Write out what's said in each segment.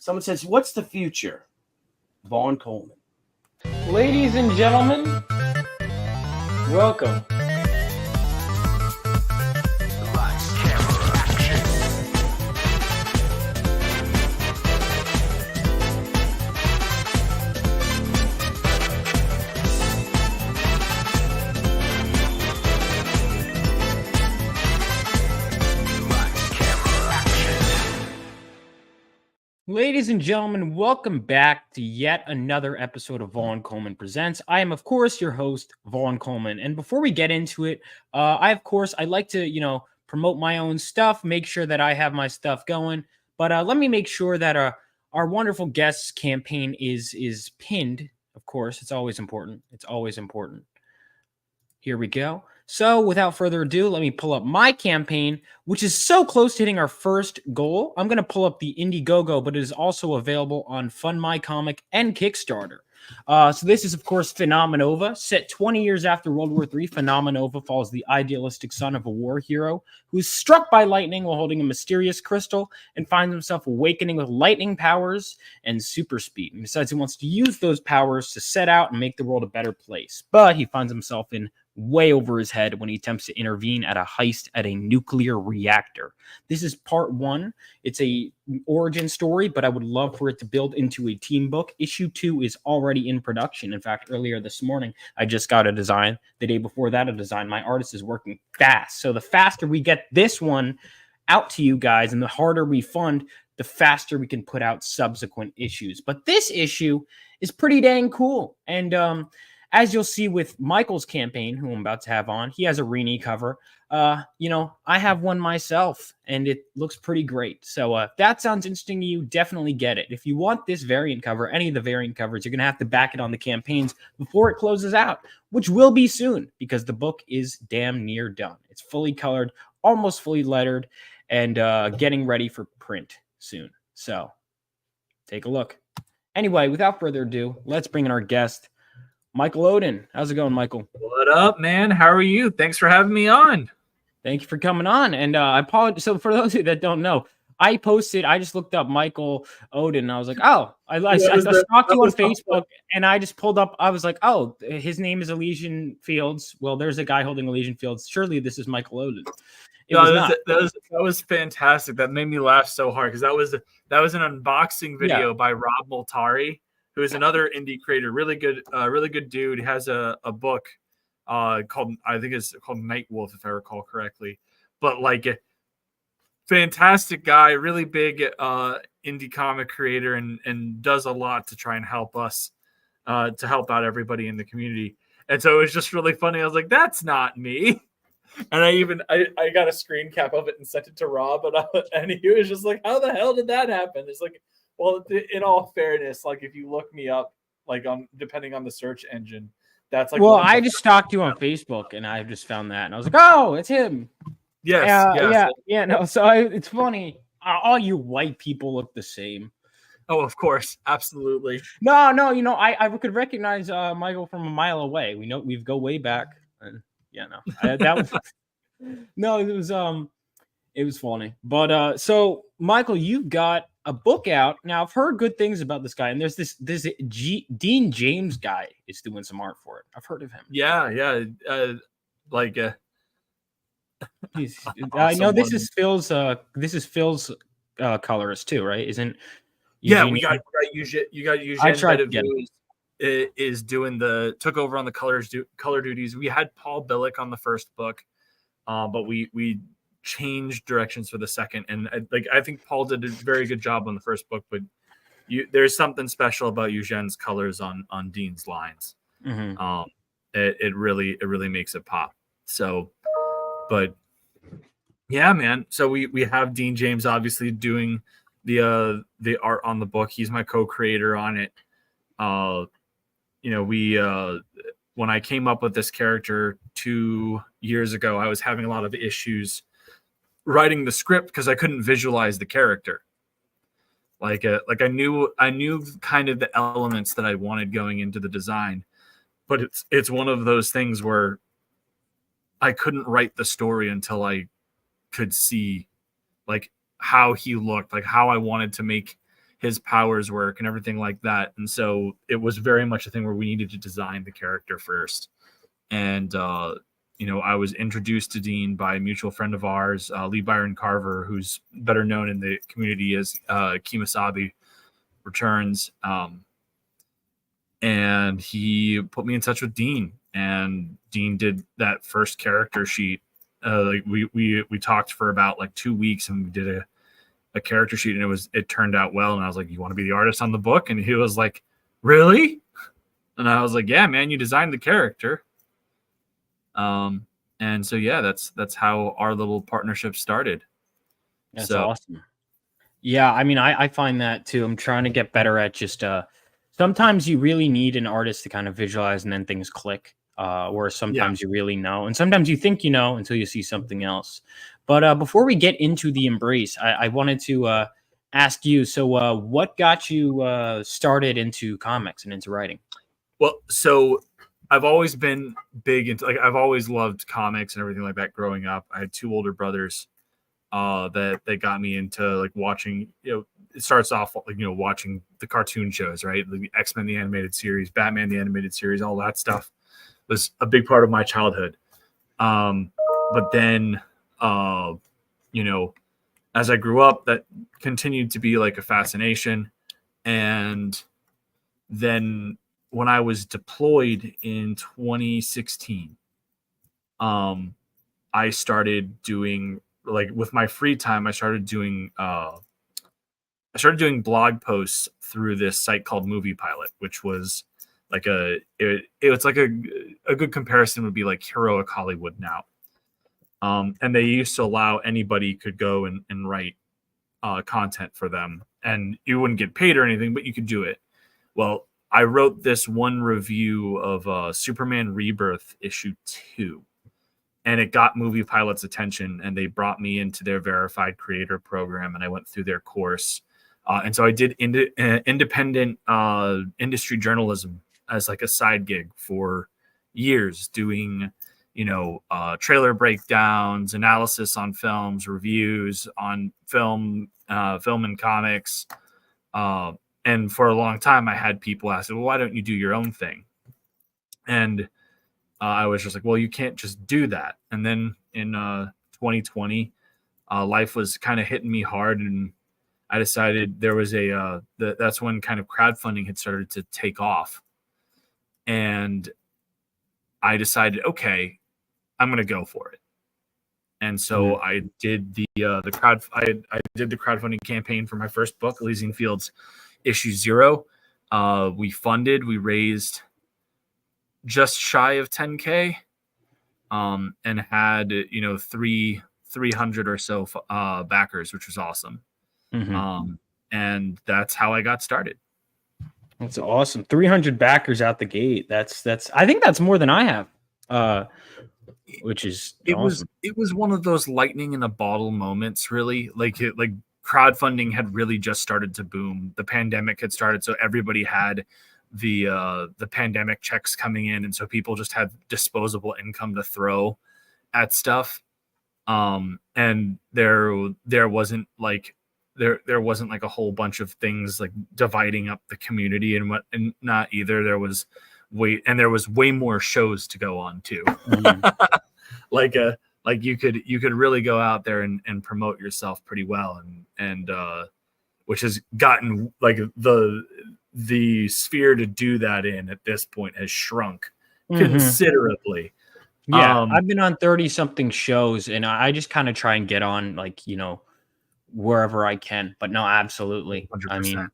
Someone says, "What's the future?" Vaughn Coleman. Ladies and gentlemen, welcome. Ladies and gentlemen, welcome back to yet another episode of Vaughn Coleman Presents. I am, of course, your host, Vaughn Coleman. And before we get into it, I like to, promote my own stuff, make sure that I have my stuff going. But let me make sure that our wonderful guests campaign is pinned. Of course, it's always important. It's always important. Here we go. So without further ado, let me pull up my campaign, which is so close to hitting our first goal. I'm going to pull up the Indiegogo, but it is also available on Fund My Comic and Kickstarter. So this is, of course, Phenomenova. Set 20 years after World War III, Phenomenova follows the idealistic son of a war hero who is struck by lightning while holding a mysterious crystal and finds himself awakening with lightning powers and super speed. And decides he wants to use those powers to set out and make the world a better place. But he finds himself in way over his head when he attempts to intervene at a heist at a nuclear reactor. This is part one. It's a origin story, but I would love for it to build into a team book. Issue 2 is already in production. In fact, earlier this morning, I just got a design. The day before that, a design. My artist is working fast. So the faster we get this one out to you guys and the harder we fund, the faster we can put out subsequent issues. But this issue is pretty dang cool. And, as you'll see with Michael's campaign, who I'm about to have on, he has a Rini cover. I have one myself, and it looks pretty great. So if that sounds interesting to you, definitely get it. If you want this variant cover, any of the variant covers, you're going to have to back it on the campaigns before it closes out, which will be soon because the book is damn near done. It's fully colored, almost fully lettered, and getting ready for print soon. So take a look. Anyway, without further ado, let's bring in our guest, Michael Oden. How's it going, Michael? What up, man? How are you? Thanks for having me on. Thank you for coming on. And I apologize. So for those of you that don't know, I just looked up Michael Oden. And I was like, oh, I stalked you on Facebook and I just pulled up. I was like, oh, his name is Elysian Fields. Well, there's a guy holding Elysian Fields. Surely this is Michael Oden. That was fantastic. That made me laugh so hard because that was an unboxing video by Rob Multari, who is another indie creator, really good dude. He has a book called Night Wolf, if I recall correctly. But like, fantastic guy, really big indie comic creator, and does a lot to try and help us, to help out everybody in the community. And so it was just really funny. I was like, that's not me. And I got a screen cap of it and sent it to Rob, and he was just like, how the hell did that happen? It's like, well, in all fairness, like if you look me up, like depending on the search engine, that's like. Well, I just stalked you on Facebook, and I just found that, and I was like, "Oh, it's him." Yes. No. So it's funny. All you white people look the same. Oh, of course, absolutely. No. I could recognize Michael from a mile away. We go way back. And, that was no. It was funny. But so Michael, you've got a book out now. I've heard good things about this guy, and there's this Dean James guy is doing some art for it. I've heard of him. Yeah. I know this is Phil's. This is Phil's colorist too, right? Isn't? Eugene? We got Eugene. I tried to get is doing took over on the color duties. We had Paul Billick on the first book, but we changed directions for the second, and I think Paul did a very good job on the first book, but there's something special about Eugene's colors on Dean's lines. Mm-hmm. It really makes it pop. So, but yeah, man. So we have Dean James obviously doing the art on the book. He's my co-creator on it. When I came up with this character 2 years ago, I was having a lot of issues writing the script because I couldn't visualize the character. I knew kind of the elements that I wanted going into the design, but it's one of those things where I couldn't write the story until I could see like how he looked, like how I wanted to make his powers work and everything like that. And so it was very much a thing where we needed to design the character first. And I was introduced to Dean by a mutual friend of ours, Lee Byron Carver, who's better known in the community as Kemosabe Returns. And he put me in touch with Dean, and Dean did that first character sheet. We talked for about like 2 weeks, and we did a character sheet, and it turned out well. And I was like, "You want to be the artist on the book?" And he was like, "Really?" And I was like, "Yeah, man, you designed the character." And so yeah, that's how our little partnership started. That's awesome. Yeah, I mean, I find that too. I'm trying to get better at just sometimes you really need an artist to kind of visualize and then things click. Or sometimes you really know, and sometimes you think you know until you see something else. But before we get into the embrace, I wanted to ask you. So, what got you started into comics and into writing? Well, so I've always been big into I've always loved comics and everything like that growing up. I had 2 older brothers that got me into like watching, it starts off like, watching the cartoon shows, right? The X-Men, the animated series, Batman, the animated series, all that stuff was a big part of my childhood. But then, as I grew up, that continued to be like a fascination. And then when I was deployed in 2016, I started doing like with my free time, I started doing blog posts through this site called Movie Pilot, which was like it's like a good comparison would be like Heroic Hollywood now. And they used to allow anybody could go and write content for them, and you wouldn't get paid or anything, but you could do it. Well, I wrote this one review of Superman Rebirth issue 2, and it got Movie Pilot's attention, and they brought me into their verified creator program, and I went through their course. And so I did independent industry journalism as like a side gig for years, doing, trailer breakdowns, analysis on films, reviews on film and comics. And for a long time, I had people ask, well, why don't you do your own thing? And I was just like, well, you can't just do that. And then in 2020, life was kind of hitting me hard, and I decided there was that's when kind of crowdfunding had started to take off. And I decided, okay, I'm going to go for it. And so I did the crowdfunding campaign for my first book, Elysian Fields issue 0. We raised just shy of 10K, and had 300 or so backers, which was awesome. And that's how I got started. That's awesome. 300 backers out the gate. That's I think that's more than I have. Which is awesome. It was one of those lightning in a bottle moments, really. Like crowdfunding had really just started to boom. The pandemic had started, so everybody had the pandemic checks coming in, and so people just had disposable income to throw at stuff. And there wasn't like a whole bunch of things like dividing up the community and not either. There was way more shows to go on too. Like you could really go out there and promote yourself pretty well, and which has gotten like the sphere to do that in at this point has shrunk considerably. Yeah, I've been on 30 something shows, and I just kind of try and get on like, wherever I can. But no, absolutely. 100%. I mean,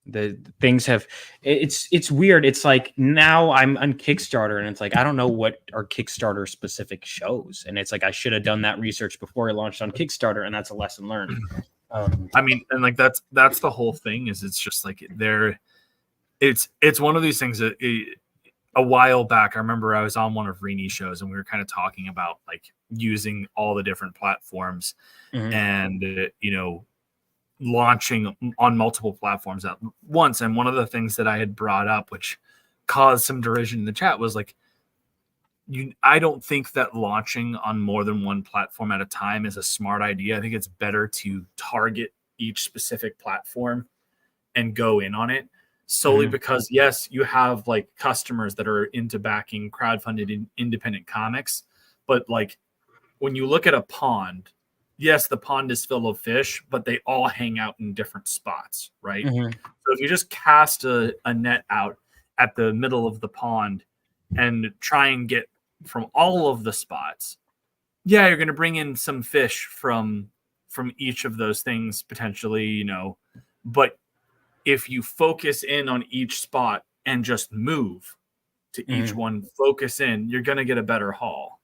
the things have it's weird. It's like now I'm on Kickstarter, and it's like I don't know what are Kickstarter specific shows, and it's like I should have done that research before I launched on Kickstarter, and that's a lesson learned. I mean, and like that's the whole thing, is it's just like it's one of these things that a while back, I remember I was on one of Reni's shows, and we were kind of talking about like using all the different platforms and launching on multiple platforms at once. And one of the things that I had brought up, which caused some derision in the chat, was like, I don't think that launching on more than one platform at a time is a smart idea. I think it's better to target each specific platform and go in on it solely because yes, you have like customers that are into backing crowdfunded independent comics, but like when you look at a pond, yes, the pond is full of fish, but they all hang out in different spots, right? So if you just cast a net out at the middle of the pond and try and get from all of the spots, yeah, you're going to bring in some fish from each of those things potentially, you know, but if you focus in on each spot and just move to each one, focus in, you're going to get a better haul.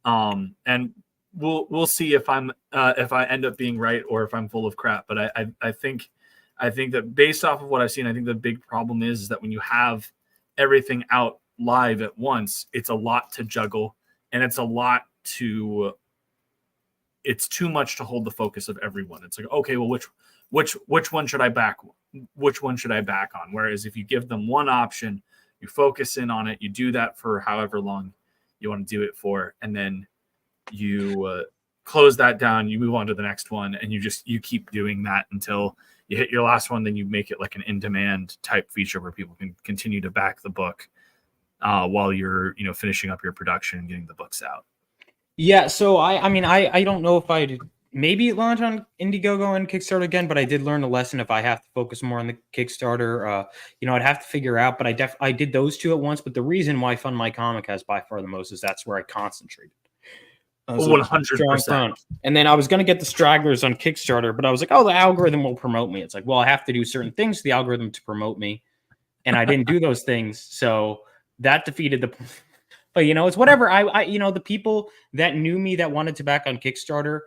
And we'll see if I end up being right or if I'm full of crap. But I think that based off of what I've seen, I think the big problem is that when you have everything out live at once, it's a lot to juggle, and it's too much to hold the focus of everyone. It's like, okay, well, which one should I back? Which one should I back on? Whereas if you give them one option, you focus in on it, you do that for however long you want to do it for, and then you close that down, you move on to the next one, and you keep doing that until you hit your last one. Then you make it like an in-demand type feature where people can continue to back the book while you're finishing up your production and getting the books out. Yeah, so I don't know if I'd maybe launch on Indiegogo and Kickstarter again, but I did learn a lesson. If I have to focus more on the Kickstarter, I'd have to figure out. But I did those two at once. But the reason why Fund My Comic has by far the most is that's where I concentrated. 100%. And then I was going to get the stragglers on Kickstarter, but I was like, oh, the algorithm will promote me. It's like, well, I have to do certain things to the algorithm to promote me, and I didn't do those things, so that defeated the. But it's whatever. I the people that knew me that wanted to back on Kickstarter,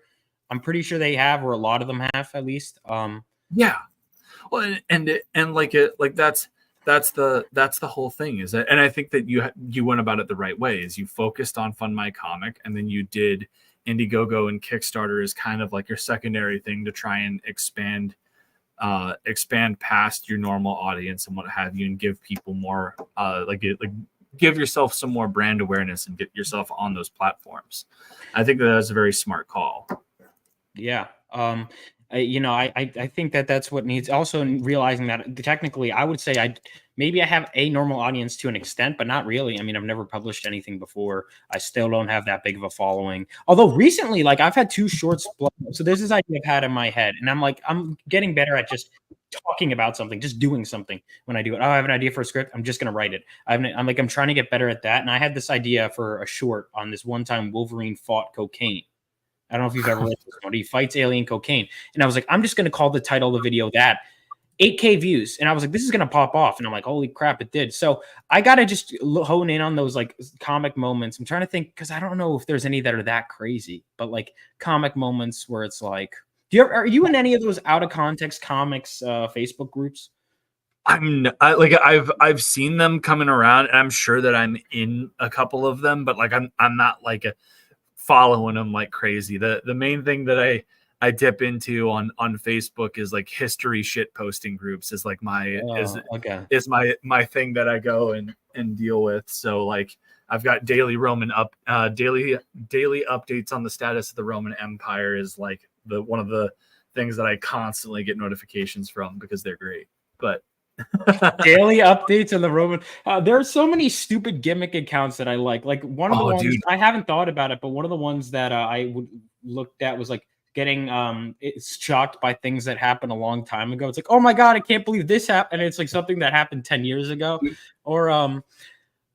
I'm pretty sure they have, or a lot of them have at least. Yeah. Well, that's the whole thing, is that, and I think that you went about it the right way. Is you focused on Fund My Comic, and then you did Indiegogo and Kickstarter as kind of like your secondary thing to try and expand past your normal audience and what have you, and give people more give yourself some more brand awareness and get yourself on those platforms. I think that's a very smart call. Yeah. I think that's what needs. Also realizing that technically, I would say I have a normal audience to an extent, but not really. I mean, I've never published anything before. I still don't have that big of a following. Although recently, like I've had 2 shorts. So there's this idea I've had in my head, and I'm getting better at just talking about something, just doing something when I do it. Oh, I have an idea for a script. I'm just going to write it. I'm trying to get better at that. And I had this idea for a short on this one time Wolverine fought cocaine. I don't know if you've ever read this one. He fights alien cocaine. And I was like, I'm just going to call the title of the video that. 8K views. And I was like, this is going to pop off. And I'm like, holy crap, it did. So I got to just hone in on those like comic moments. I'm trying to think, because I don't know if there's any that are that crazy, but like comic moments where it's like, are you in any of those out of context comics Facebook groups? I've seen them coming around, and I'm sure that I'm in a couple of them, but like I'm not like following them like crazy. The main thing that I dip into on Facebook is like history shit posting groups is like my thing that I go and deal with. So like I've got daily daily updates on the status of the Roman Empire is like one of the things that I constantly get notifications from because they're great. But daily updates on the Roman. There are so many stupid gimmick accounts that I like. Like one of the ones, I haven't thought about it, but one of the ones that I looked at was like getting it's shocked by things that happened a long time ago. It's like, oh my god, I can't believe this happened. And it's like something that happened 10 years ago. Or I'm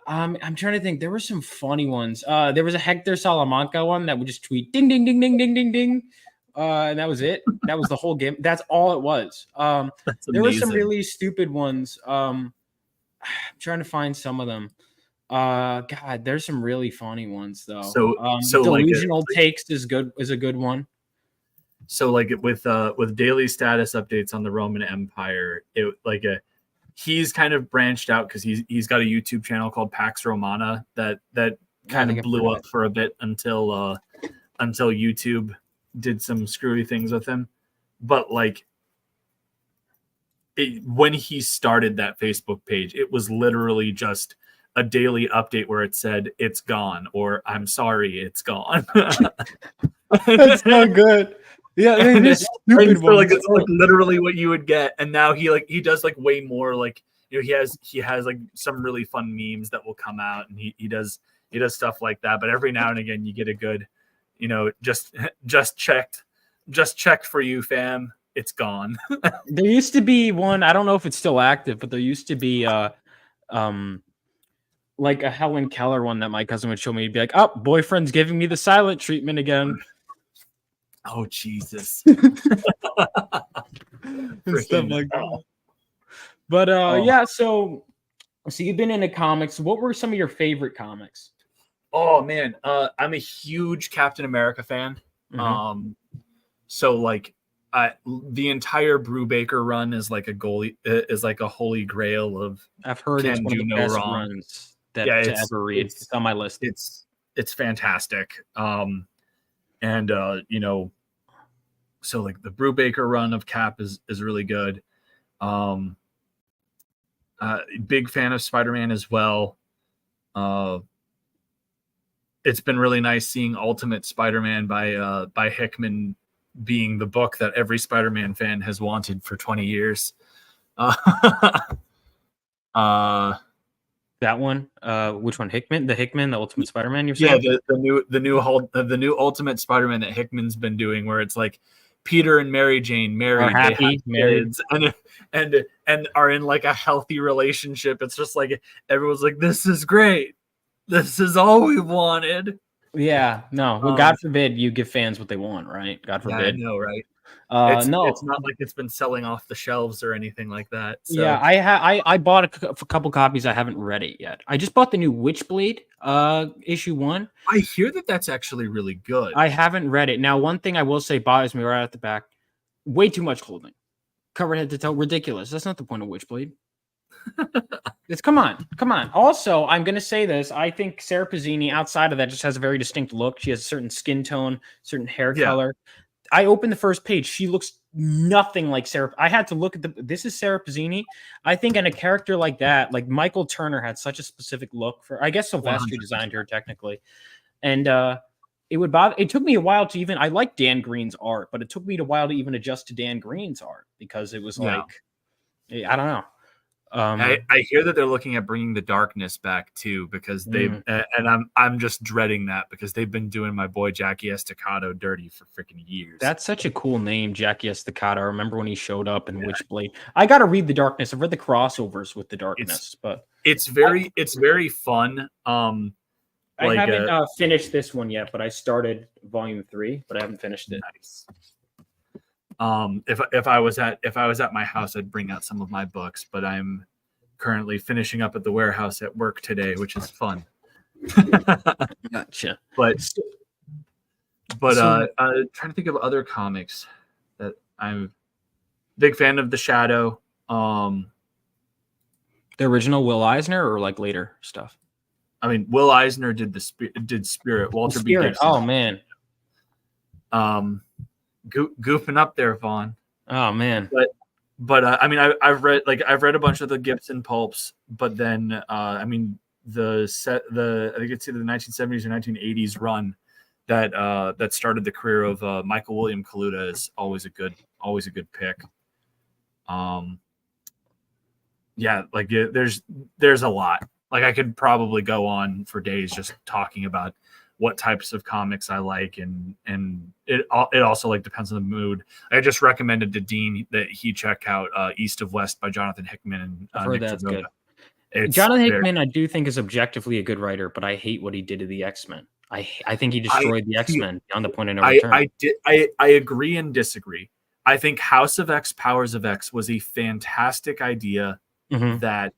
trying to think. There were some funny ones. There was a Hector Salamanca one that would just tweet ding ding ding ding ding ding ding. And that was it. That was the whole game. That's all it was. There were some really stupid ones. I'm trying to find some of them. God, there's some really funny ones though. So delusional takes is a good one. So like with daily status updates on the Roman Empire, he's kind of branched out because he's got a YouTube channel called Pax Romana that kind of blew up for a bit until YouTube did some screwy things with him. But like when he started that Facebook page, it was literally just a daily update where it said it's gone or I'm sorry, it's gone. That's so good. Yeah, And they're stupid so like ones. it's like literally what you would get. And now he does like way more, like, you know, he has like some really fun memes that will come out, and he does stuff like that. But every now and again you get a good, you know, just checked for you, fam. It's gone. There used to be one, I don't know if it's still active, but there used to be like a Helen Keller one that my cousin would show me. He'd be like, "Oh, boyfriend's giving me the silent treatment again." Oh Jesus. And stuff like that. But yeah, so you've been into comics. What were some of your favorite comics? Oh man, I'm a huge Captain America fan. Mhm. So like the entire Brubaker run is like a holy grail of I've heard it's can one of do the no best wrong. runs that Yeah, to ever read. It's on my list. It's fantastic. And you know, so like the Brubaker run of Cap is really good. Big fan of Spider-Man as well. It's been really nice seeing Ultimate Spider-Man by Hickman being the book that every Spider-Man fan has wanted for 20 years. That one, which one? Hickman, the Ultimate Spider-Man. You're Yeah, saying? the new Ultimate Spider-Man that Hickman's been doing, where it's like Peter and Mary Jane married, Are happy, they have married. kids, and are in like a healthy relationship. It's just like everyone's like, this is great. This is all we wanted. Yeah, no. Well, God forbid you give fans what they want, right? God Yeah, I forbid. know, right? No, It's not like it's been selling off the shelves or anything like that. So. yeah, I bought a couple copies. I haven't read it yet. I just bought the new Witchblade, issue 1. I hear that that's actually really good. I haven't read it. Now, one thing I will say bothers me right at the back: way too much clothing, covered head to toe, ridiculous. That's not the point of Witchblade. It's come on. Also, I'm gonna say this: I think Sarah Pazzini, outside of that, just has a very distinct look. She has a certain skin tone, certain hair color. I opened the first page. She looks nothing like Sarah. I had to look at this is Sarah Pazzini. I think in a character like that, like Michael Turner had such a specific look for, I guess Sylvester 100%. designed her technically. And it took me a while to even, I like Dan Green's art, but it took me a while to even adjust to Dan Green's art because it was like, I don't know. I hear that they're looking at bringing the darkness back too, because they've and I'm just dreading that because they've been doing my boy Jackie Estacado dirty for freaking years. That's such a cool name, Jackie Estacado. I remember when he showed up in Witchblade. I got to read the Darkness. I've read the crossovers with the Darkness, but it's very fun. I haven't finished this one yet, but I started volume 3, but I haven't finished it. Nice. If I was at my house, I'd bring out some of my books, but I'm currently finishing up at the warehouse at work today, which is fun. Gotcha. But trying to think of other comics that I'm a big fan of. The Shadow. The original Will Eisner or like later stuff? I mean, Will Eisner did Spirit. Walter B. Gibson. Oh man. Goofing up there, Vaughn. Oh man. But I mean, I've read a bunch of the Gibson pulps, but then I mean I think it's either the 1970s or 1980s run that started the career of Michael William Kaluta is always a good pick. Yeah, like there's a lot. Like I could probably go on for days just talking about what types of comics I like, and it also like depends on the mood. I just recommended to Dean that he check out East of West by Jonathan Hickman and I've heard Nick that's Dragotta. good. Jonathan Hickman, I do think is objectively a good writer, but I hate what he did to the X-Men. I think he destroyed the X-Men beyond the point of no return. I agree and disagree. I think House of X, Powers of X was a fantastic idea that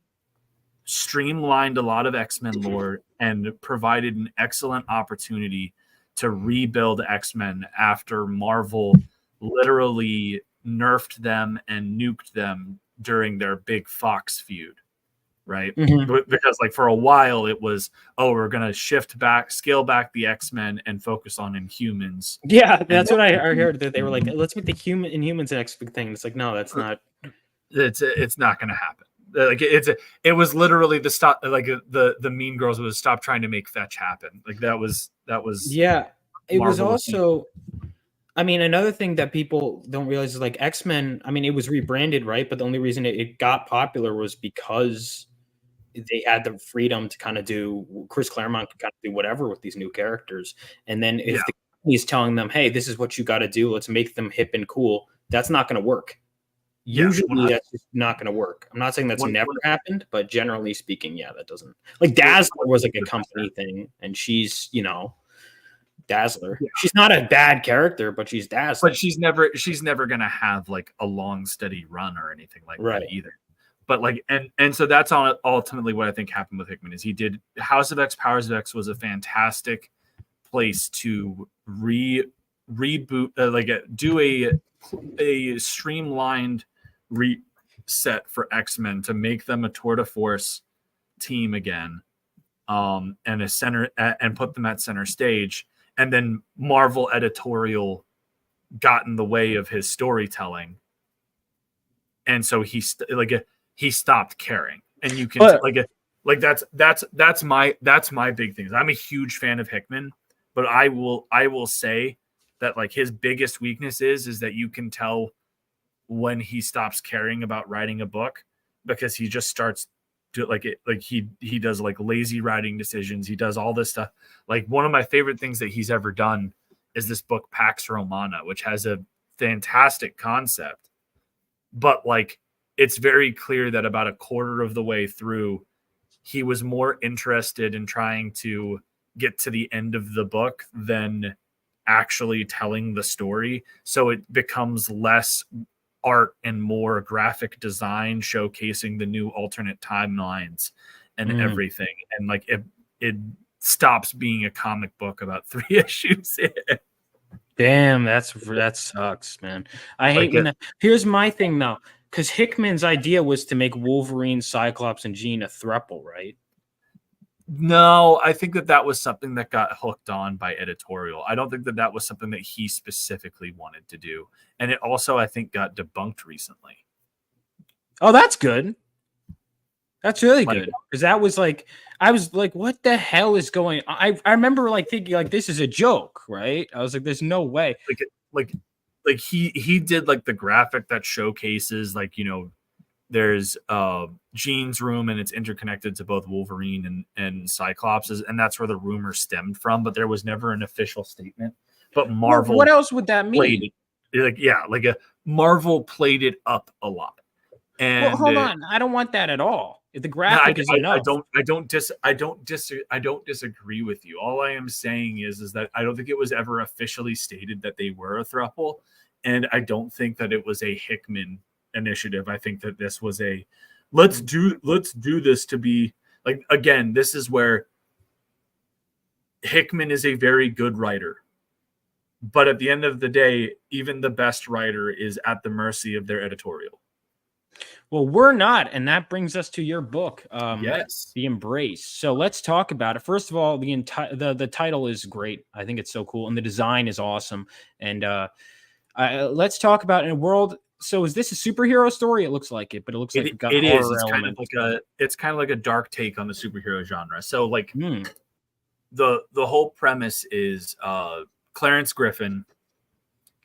streamlined a lot of X-Men lore and provided an excellent opportunity to rebuild X-Men after Marvel literally nerfed them and nuked them during their big Fox feud, right? Because like for a while it was, we're going to scale back the X-Men and focus on Inhumans. Yeah, that's what I heard, that they were like, let's make the Inhumans an X big thing. It's like, no, that's not. It's not going to happen. Like it was literally the stop, like the Mean Girls was stop trying to make fetch happen. Like that was yeah. It was also, I mean, another thing that people don't realize is like X-Men, I mean, it was rebranded, right? But the only reason it got popular was because they had the freedom to kind of do Chris Claremont could kind of do whatever with these new characters. And then Yeah. if the company's telling them, hey, this is what you got to do, let's make them hip and cool, that's not going to work. Yeah, Usually that's just not going to work. I'm not saying that's never happened, but generally speaking, yeah, that doesn't. Like Dazzler was like a company thing, and she's, you know, Dazzler. Yeah. She's not a bad character, but she's Dazzler. But she's never gonna have like a long steady run or anything like that either. But like and so that's ultimately what I think happened with Hickman is he did House of X, Powers of X was a fantastic place to reboot do a streamlined reset for X-Men to make them a tour de force team again, and a center and put them at center stage. And then Marvel editorial got in the way of his storytelling, and so he stopped caring. And you can that's my big thing. I'm a huge fan of Hickman, but I will say that like his biggest weakness is that you can tell when he stops caring about writing a book because he just starts to he does like lazy writing decisions. He does all this stuff. Like one of my favorite things that he's ever done is this book Pax Romana, which has a fantastic concept, but like it's very clear that about a quarter of the way through, he was more interested in trying to get to the end of the book than actually telling the story. So it becomes less art and more graphic design showcasing the new alternate timelines and everything. And like it stops being a comic book about 3 issues in. Damn, that sucks, man. I hate when here's my thing though, because Hickman's idea was to make Wolverine, Cyclops, and Jean a throuple, right? No, I think that was something that got hooked on by editorial. I don't think that was something that he specifically wanted to do. And it also, I think, got debunked recently. Oh, that's good. That's really good. Because that was like, I was like, what the hell is going on? I remember like thinking like, this is a joke, right? I was like, there's no way. Like he did like the graphic that showcases like, you know, there's Jean's room and it's interconnected to both Wolverine and Cyclops, and that's where the rumor stemmed from, but there was never an official statement. But Marvel, what else would that mean? Marvel played it up a lot. And well, hold on, I don't want that at all. The graphic is enough. I don't disagree with you. All I am saying is that I don't think it was ever officially stated that they were a throuple, and I don't think that it was a Hickman initiative. I think that this was a let's do this to be like, again, this is where Hickman is a very good writer, but at the end of the day, even the best writer is at the mercy of their editorial. Well, we're not, and that brings us to your book, yes, The Embrace. So let's talk about it. First of all, the title is great. I think it's so cool, and the design is awesome. And let's talk about in a world. So is this a superhero story? It looks like it, but it looks like it is. It's kind of like a dark take on the superhero genre. So like the whole premise is Clarence Griffin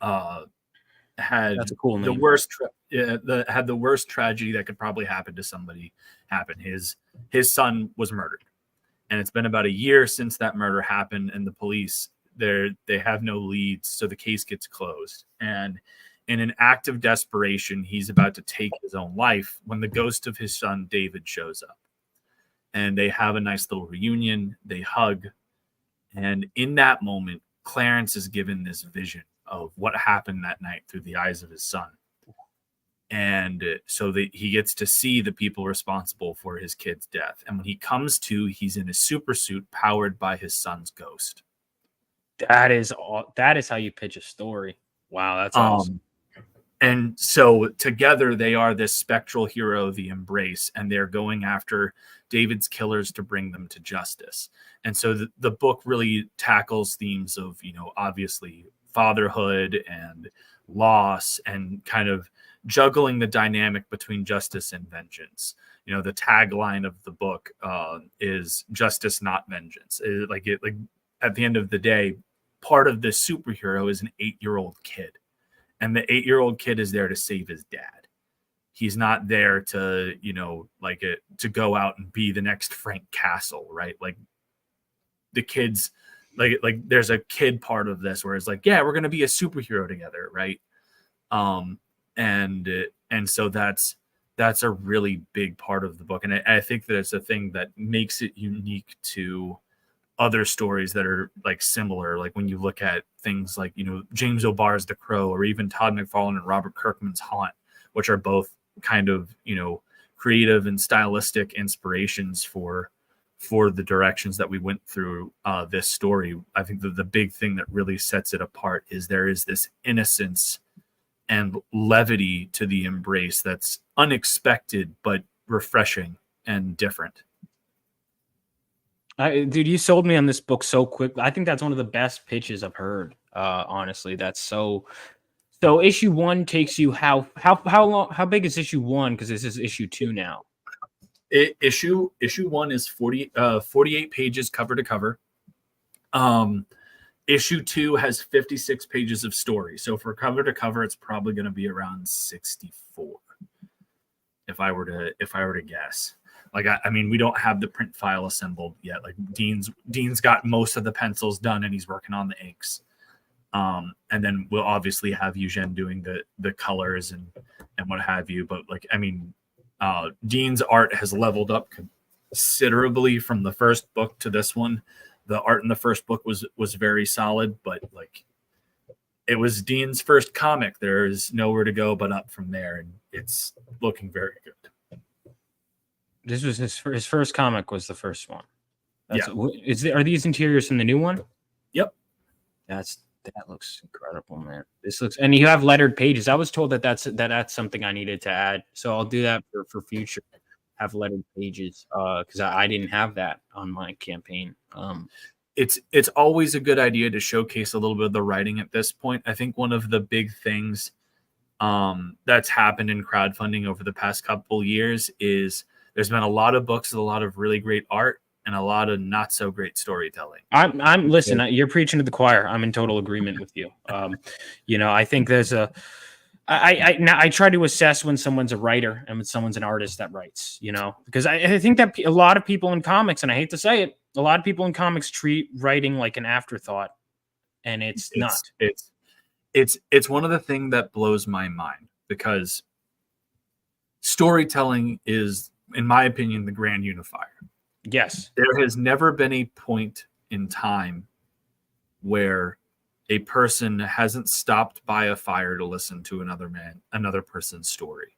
had That's a cool name. had the worst tragedy that could probably happen to somebody happen. His son was murdered, and it's been about a year since that murder happened, and the police they have no leads, so the case gets closed. And in an act of desperation, he's about to take his own life when the ghost of his son David shows up, and they have a nice little reunion. They hug, and in that moment, Clarence is given this vision of what happened that night through the eyes of his son. And so he gets to see the people responsible for his kid's death. And when he comes to, he's in a super suit powered by his son's ghost. That is how you pitch a story. Wow, that's awesome. And so together they are this spectral hero, the Embrace, and they're going after David's killers to bring them to justice. And so the book really tackles themes of, you know, obviously fatherhood and loss and kind of juggling the dynamic between justice and vengeance. You know, the tagline of the book is justice, not vengeance. Like at the end of the day, part of this superhero is an 8-year-old kid, and the 8-year-old kid is there to save his dad. He's not there to, to go out and be the next Frank Castle, right? Like the kids, like there's a kid part of this where it's like, yeah, we're going to be a superhero together. Right. And so that's a really big part of the book. And I think that it's a thing that makes it unique to other stories that are like similar. Like when you look at things like, James O'Barr's The Crow, or even Todd McFarlane and Robert Kirkman's Haunt, which are both kind of, creative and stylistic inspirations for the directions that we went through this story. I think that the big thing that really sets it apart is there is this innocence and levity to the embrace that's unexpected but refreshing and different. Dude, you sold me on this book so quick. I think that's one of the best pitches I've heard. Honestly, that's so issue 1 takes you how long? How big is issue 1? Because this is issue 2 now. Issue 1 is 48 pages cover to cover. Issue 2 has 56 pages of story. So for cover to cover, it's probably going to be around 64. If I were to guess. Like, I mean, we don't have the print file assembled yet. Like Dean's got most of the pencils done and he's working on the inks. And then we'll obviously have Eugene doing the colors and what have you. But like, I mean, Dean's art has leveled up considerably from the first book to this one. The art in the first book was very solid, but like it was Dean's first comic. There's nowhere to go but up from there, and it's looking very good. This was his first comic. Was the first one? Are these interiors from the new one? Yep. That looks incredible, man. This looks, and you have lettered pages. I was told that's something I needed to add, so I'll do that for future. Have lettered pages because I didn't have that on my campaign. It's always a good idea to showcase a little bit of the writing at this point. I think one of the big things that's happened in crowdfunding over the past couple years is there's been a lot of books with a lot of really great art and a lot of not so great storytelling. I'm listen, you're preaching to the choir. I'm in total agreement with you. I think there's I try to assess when someone's a writer and when someone's an artist that writes, because I think that a lot of people in comics, and I hate to say it, a lot of people in comics treat writing like an afterthought, and it's not. It's one of the things that blows my mind, because storytelling is, in my opinion, the grand unifier. Yes. There has never been a point in time where a person hasn't stopped by a fire to listen to another person's story,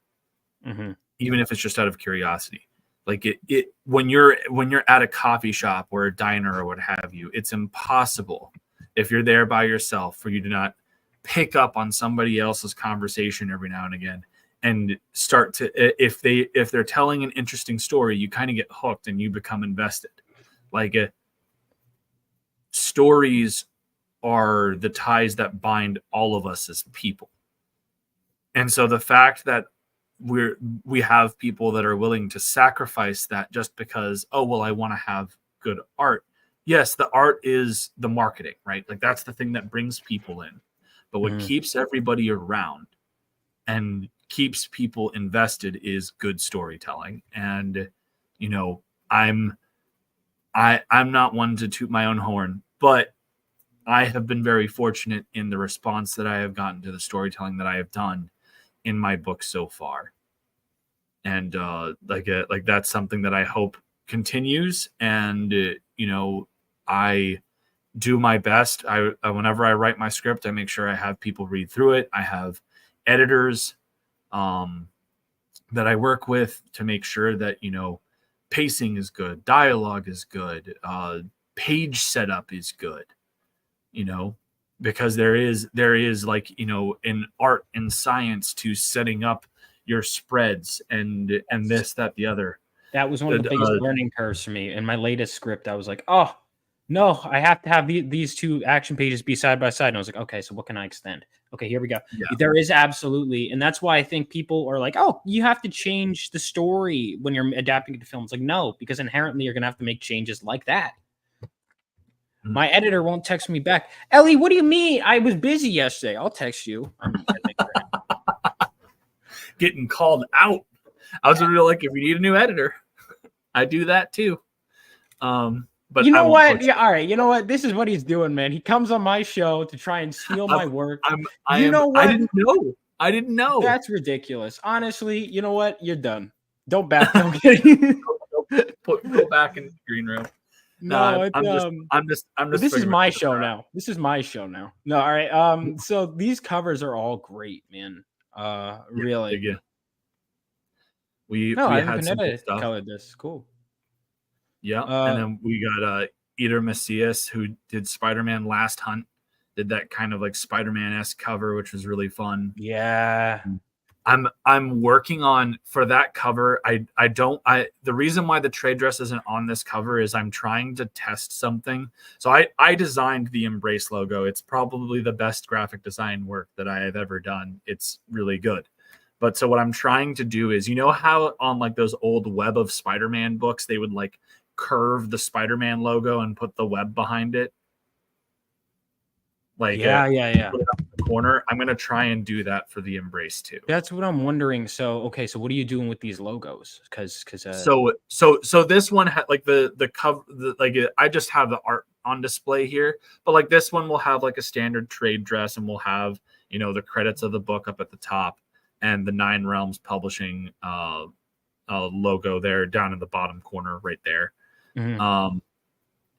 even if it's just out of curiosity. Like it when you're at a coffee shop or a diner or what have you, it's impossible if you're there by yourself for you to not pick up on somebody else's conversation every now and again and start to, if they're telling an interesting story, you kind of get hooked and you become invested. Like stories are the ties that bind all of us as people. And so the fact that we have people that are willing to sacrifice that just because, I want to have good art. Yes, the art is the marketing, right? Like that's the thing that brings people in. But what keeps everybody around and keeps people invested is good storytelling. And I'm not one to toot my own horn, but I have been very fortunate in the response that I have gotten to the storytelling that I have done in my book so far. And like that's something that I hope continues. And I do my best. I whenever I write my script, I make sure I have people read through it. I have editors that I work with to make sure that pacing is good, dialogue is good, page setup is good. Because there is like, an art and science to setting up your spreads and this, that, the other. That was one of the biggest learning curves for me. In my latest script, I was like, oh, no, I have to have these two action pages be side by side. And I was like, okay, so what can I extend? Okay, here we go. Yeah. There is absolutely. And that's why I think people are like, oh, you have to change the story when you're adapting it to film. It's like, no, because inherently you're going to have to make changes like that. My editor won't text me back. Ellie, what do you mean? I was busy yesterday. I'll text you. Getting called out. I was really like, if you need a new editor, I do that too. But you know what? Yeah, all right. You know what? This is what he's doing, man. He comes on my show to try and steal my work. I didn't know. I didn't know. That's ridiculous. Honestly, you know what? You're done. Don't back. No kidding. Go back in the green room. No, I'm just. This is my show now. This is my show now. No, all right. So these covers are all great, man. Really. Yeah. We had some good stuff. Colored this. Cool. Yeah, and then we got Eater Macias, who did Spider-Man Last Hunt, did that kind of like Spider-Man-esque cover, which was really fun. Yeah. I'm working on for that cover. The reason why the trade dress isn't on this cover is I'm trying to test something. So I designed the Embrace logo. It's probably the best graphic design work that I have ever done. It's really good. But so what I'm trying to do is, you know how on like those old Web of Spider-Man books, they would like curve the Spider-Man logo and put the web behind it? Like yeah. Put it up in the corner. I'm gonna try and do that for the Embrace too. That's what I'm wondering. So so what are you doing with these logos? Because so this one had like the cover, I just have the art on display here, but like this one will have like a standard trade dress, and we'll have, you know, the credits of the book up at the top and the Nine Realms Publishing logo there down in the bottom corner right there. Mm-hmm.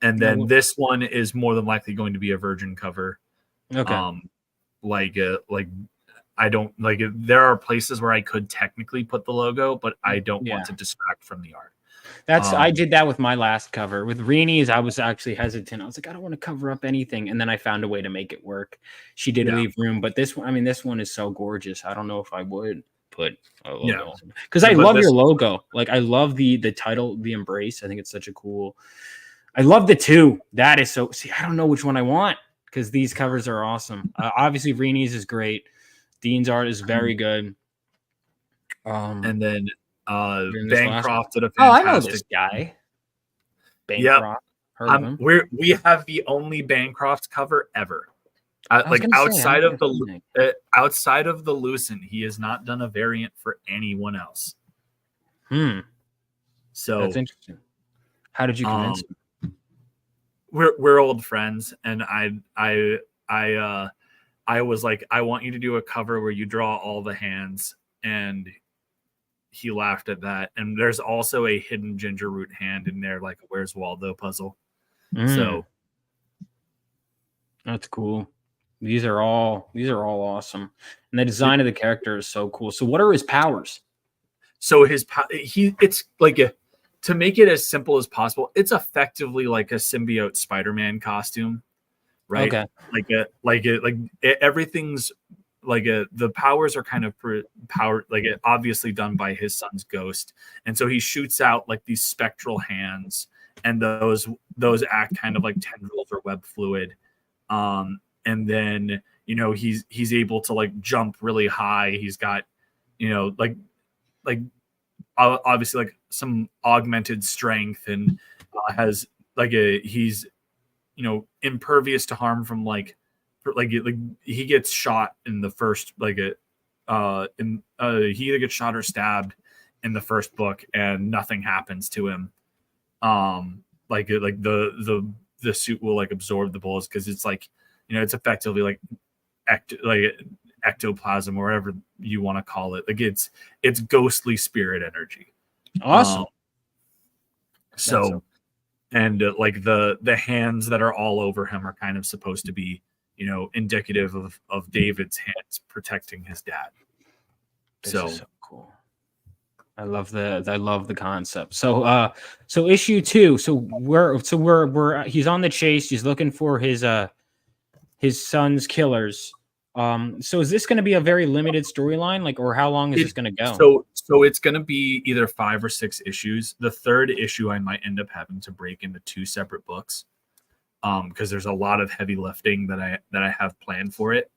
And then this one is more than likely going to be a Virgin cover. Okay. I don't like it. There are places where I could technically put the logo, but I don't want to distract from the art. I did that with my last cover. With Reenie's, I was actually hesitant. I was like, I don't want to cover up anything. And then I found a way to make it work. She did leave room, but this one, this one is so gorgeous. I don't know if I would put a logo on, because I love your logo. Like, I love the title, The Embrace. I think it's such a cool. I love the two. That is so. See, I don't know which one I want, because these covers are awesome. Obviously, Reenie's is great. Dean's art is very good. And then Bancroft did a fantastic. Oh, I know this guy. Bancroft. Yep. We have the only Bancroft cover ever. Outside of the Lucent, he has not done a variant for anyone else. So that's interesting. How did you convince him? We're old friends, and I was like, I want you to do a cover where you draw all the hands, and he laughed at that. And there's also a hidden ginger root hand in there, like a Where's Waldo puzzle. So that's cool. These are all awesome, and the design of the character is so cool. So what are his powers? So it's like to make it as simple as possible, it's effectively like a symbiote Spider-Man costume, right? Okay. Everything's the powers are kind of obviously done by his son's ghost, and so he shoots out like these spectral hands, and those act kind of like tendrils or web fluid, and then, you know, he's able to like jump really high. He's got, you know, like obviously like some augmented strength, and has he's, you know, impervious to harm from he gets shot in the first he either gets shot or stabbed in the first book, and nothing happens to him. The suit will like absorb the bullets, because it's like, you know, it's effectively like ectoplasm, or whatever you want to call it. Like it's ghostly spirit energy. Awesome. And like the hands that are all over him are kind of supposed to be, you know, indicative of David's hands protecting his dad. This is so cool. I love the concept. So issue 2. We're he's on the chase. He's looking for his son's killers. So is this going to be a very limited storyline, like, or how long is this going to go? So it's going to be either 5 or 6 issues. The third issue I might end up having to break into 2 separate books, because there's a lot of heavy lifting that I have planned for it.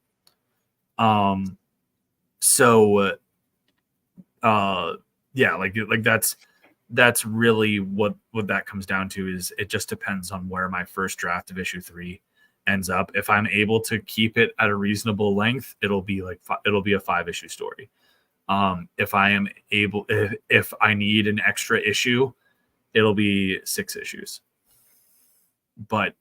that's really what that comes down to. Is it just depends on where my first draft of issue 3 ends up. If I'm able to keep it at a reasonable length, it'll be a 5-issue story. If I am able, if I need an extra issue, it'll be 6 issues. But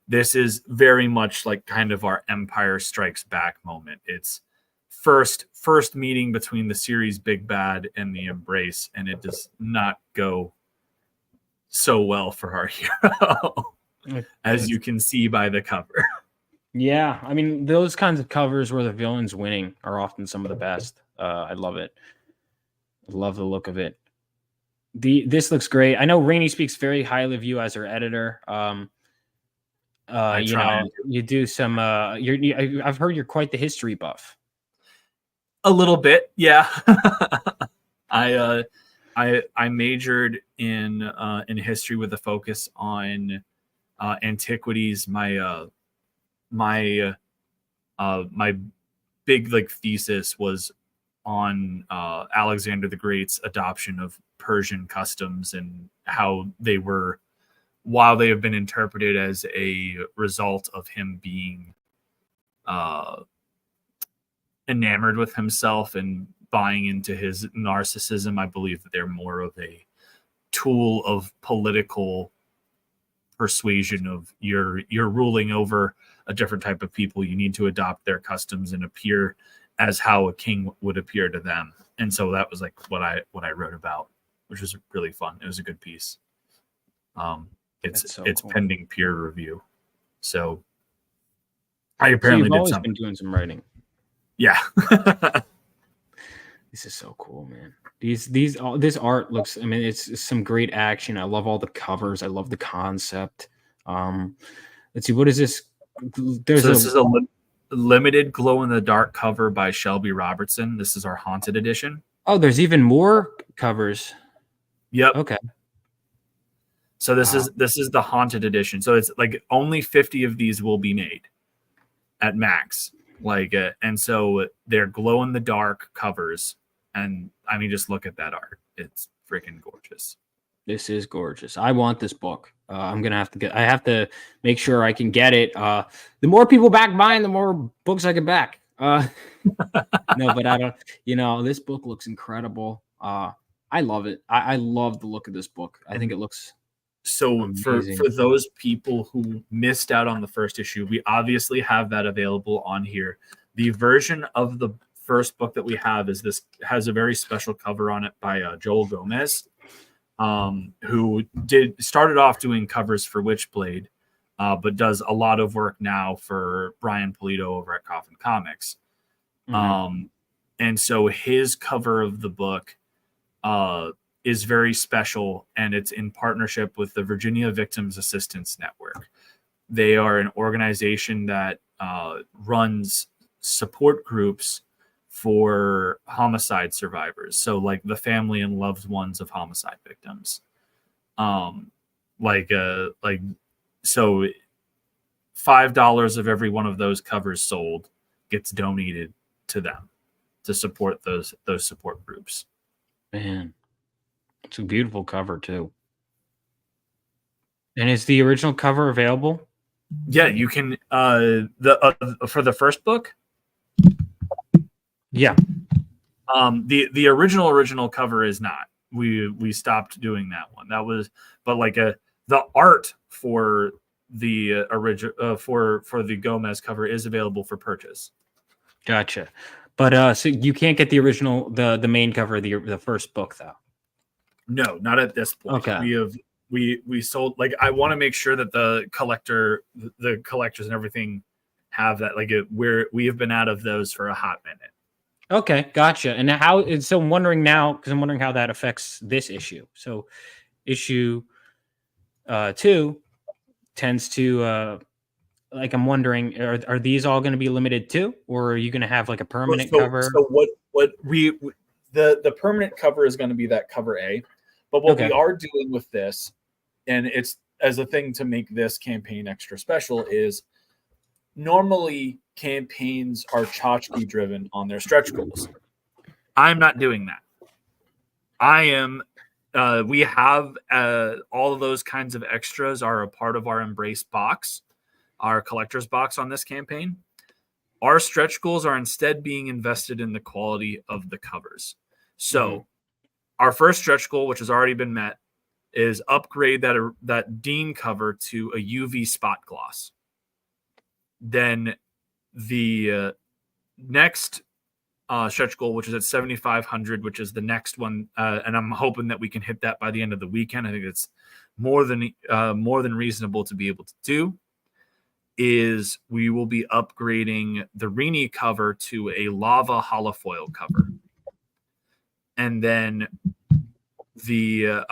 this is very much like kind of our Empire Strikes Back moment. It's first meeting between the series Big Bad and the Embrace, and it does not go so well for our hero, as you can see by the cover. Yeah, I mean, those kinds of covers where the villain's winning are often some of the best. I love it. I love the look of it. This looks great. I know Rainey speaks very highly of you as her editor. You know, you do some. I've heard you're quite the history buff. A little bit, yeah. I majored in history with a focus on antiquities. My big like thesis was on Alexander the Great's adoption of Persian customs and how they were, while they have been interpreted as a result of him being enamored with himself and buying into his narcissism, I believe that they're more of a tool of political persuasion of you're ruling over a different type of people. You need to adopt their customs and appear as how a king would appear to them. And so that was like what I wrote about, which was really fun. It was a good piece. It's cool. Pending peer review. So I apparently you've always been doing some writing. Yeah. This is so cool, man. This art looks, I mean, it's some great action. I love all the covers. I love the concept. Let's see, what is this? This is a limited glow-in-the-dark cover by Shelby Robertson. This is our Haunted edition. Oh, there's even more covers. Yep. Okay. So this is the Haunted edition. So it's like only 50 of these will be made at max. And so they're glow-in-the-dark covers. And I mean, just look at that art. It's freaking gorgeous. This is gorgeous. I want this book. I have to make sure I can get it. The more people back mine, the more books I can back. No, but I don't, this book looks incredible. I love it. I love the look of this book. I think it looks so amazing. For those people who missed out on the first issue, we obviously have that available on here. The version of the first book that we have has a very special cover on it by Joel Gomez, who started off doing covers for Witchblade, but does a lot of work now for Brian Pulido over at Coffin Comics. Mm-hmm. And so his cover of the book is very special, and it's in partnership with the Virginia Victims Assistance Network. They are an organization that runs support groups for homicide survivors. So like the family and loved ones of homicide victims. So $5 of every one of those covers sold gets donated to them to support those support groups. Man, it's a beautiful cover too. And is the original cover available? Yeah, you can. For the first book. Yeah. The original cover is not. We stopped doing that one. That was, but the art for the original for the Gomez cover is available for purchase. Gotcha. But so you can't get the original, the main cover of the first book though. No, not at this point. Okay. We sold, I want to make sure that the collectors and everything have that. We have been out of those for a hot minute. Okay, gotcha. And so I'm wondering now, because I'm wondering how that affects this issue. So issue 2 tends to I'm wondering, are these all going to be limited too, or are you going to have a permanent cover? So the permanent cover is going to be that cover A, but what we are doing with this, and it's as a thing to make this campaign extra special, is normally campaigns are tchotchke driven on their stretch goals. I'm not doing that. I am we have all of those kinds of extras are a part of our Embrace box, our collector's box on this campaign. Our stretch goals are instead being invested in the quality of the covers. So our first stretch goal, which has already been met, is upgrade that Dean cover to a UV spot gloss. Then the next stretch goal, which is at 7,500, which is the next one, and I'm hoping that we can hit that by the end of the weekend. I think it's more than reasonable to be able to do. Is we will be upgrading the Rini cover to a lava holofoil cover, and then the at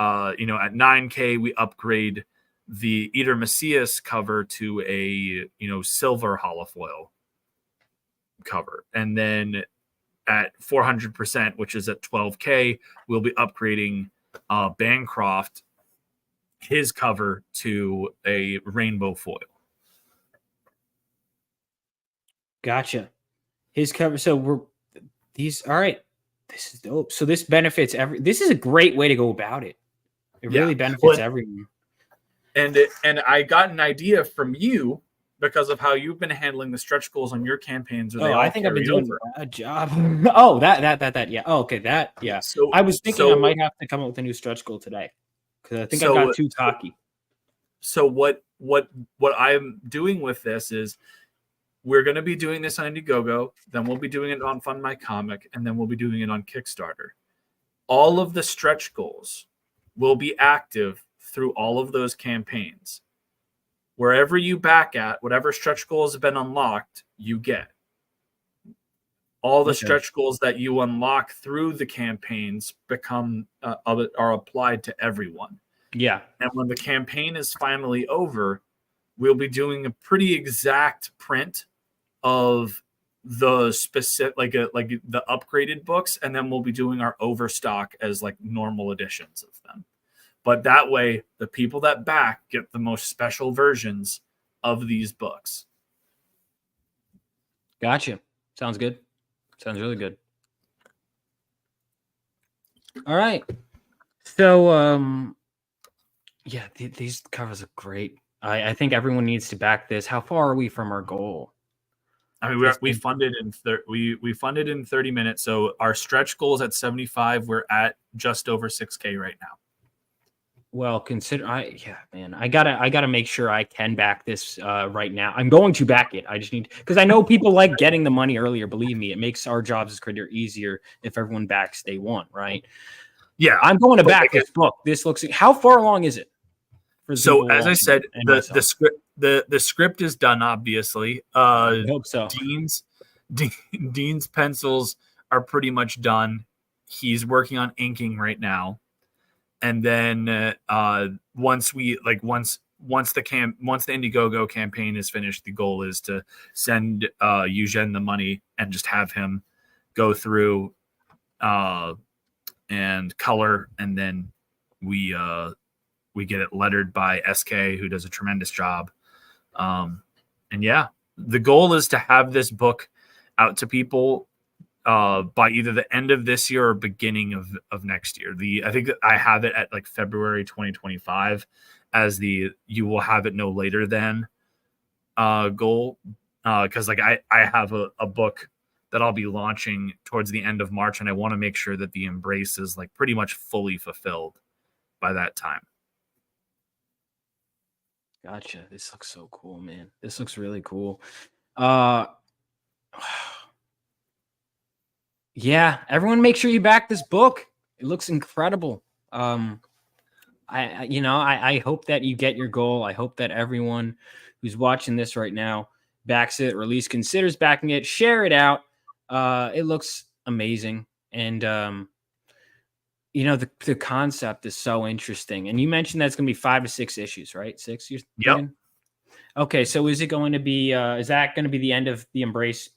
9K we upgrade the Eater Macias cover to a silver holofoil cover, and then at 400%, which is at 12K, we'll be upgrading Bancroft, his cover, to a rainbow foil. Gotcha. His cover. So all right. This is dope. So this benefits this is a great way to go about it. It really benefits everyone. And I got an idea from you because of how you've been handling the stretch goals on your campaigns. I think I've been doing a bad job. Oh, that. Yeah. Oh, okay. That. Yeah. So I was thinking I might have to come up with a new stretch goal today because I think I got too cocky. So what I'm doing with this is, we're going to be doing this on Indiegogo, then we'll be doing it on Fund My Comic, and then we'll be doing it on Kickstarter. All of the stretch goals will be active through all of those campaigns. Wherever you back at, whatever stretch goals have been unlocked, you get. All the stretch goals that you unlock through the campaigns are applied to everyone. Yeah. And when the campaign is finally over, we'll be doing a pretty exact print of the specific, like the upgraded books, and then we'll be doing our overstock as like normal editions of them. But that way, the people that back get the most special versions of these books. Gotcha. Sounds good. Sounds really good. All right. So, these covers are great. I think everyone needs to back this. How far are we from our goal? I mean, we funded we funded in 30 minutes. So our stretch goal is at 75. We're at just over 6K right now. Well, I gotta make sure I can back this right now. I'm going to back it. I just need, because I know people like getting the money earlier. Believe me, it makes our jobs as creator easier if everyone backs day one, right? Yeah, I'm going to back this book. This looks. How far along is it? So as I said, the script is done. Obviously, I hope so. Dean's pencils are pretty much done. He's working on inking right now, and then once the Indiegogo campaign is finished, the goal is to send Eugen the money and just have him go through and color, and then we get it lettered by SK, who does a tremendous job. And yeah, the goal is to have this book out to people by either the end of this year or beginning of next year. I think that I have it at like February 2025 as you will have it no later than goal. Because I have a book that I'll be launching towards the end of March, and I want to make sure that the Embrace is like pretty much fully fulfilled by that time. Gotcha. This looks so cool, man. This looks really cool. Yeah, everyone make sure you back this book. It looks incredible. I hope that you get your goal. I hope that everyone who's watching this right now backs it, or at least considers backing it. Share it out. It looks amazing. And the concept is so interesting. And you mentioned that's going to be 5 to 6 issues, right? 6? Yep. Okay, so is it going to be? Is that going to be the end of the Embrace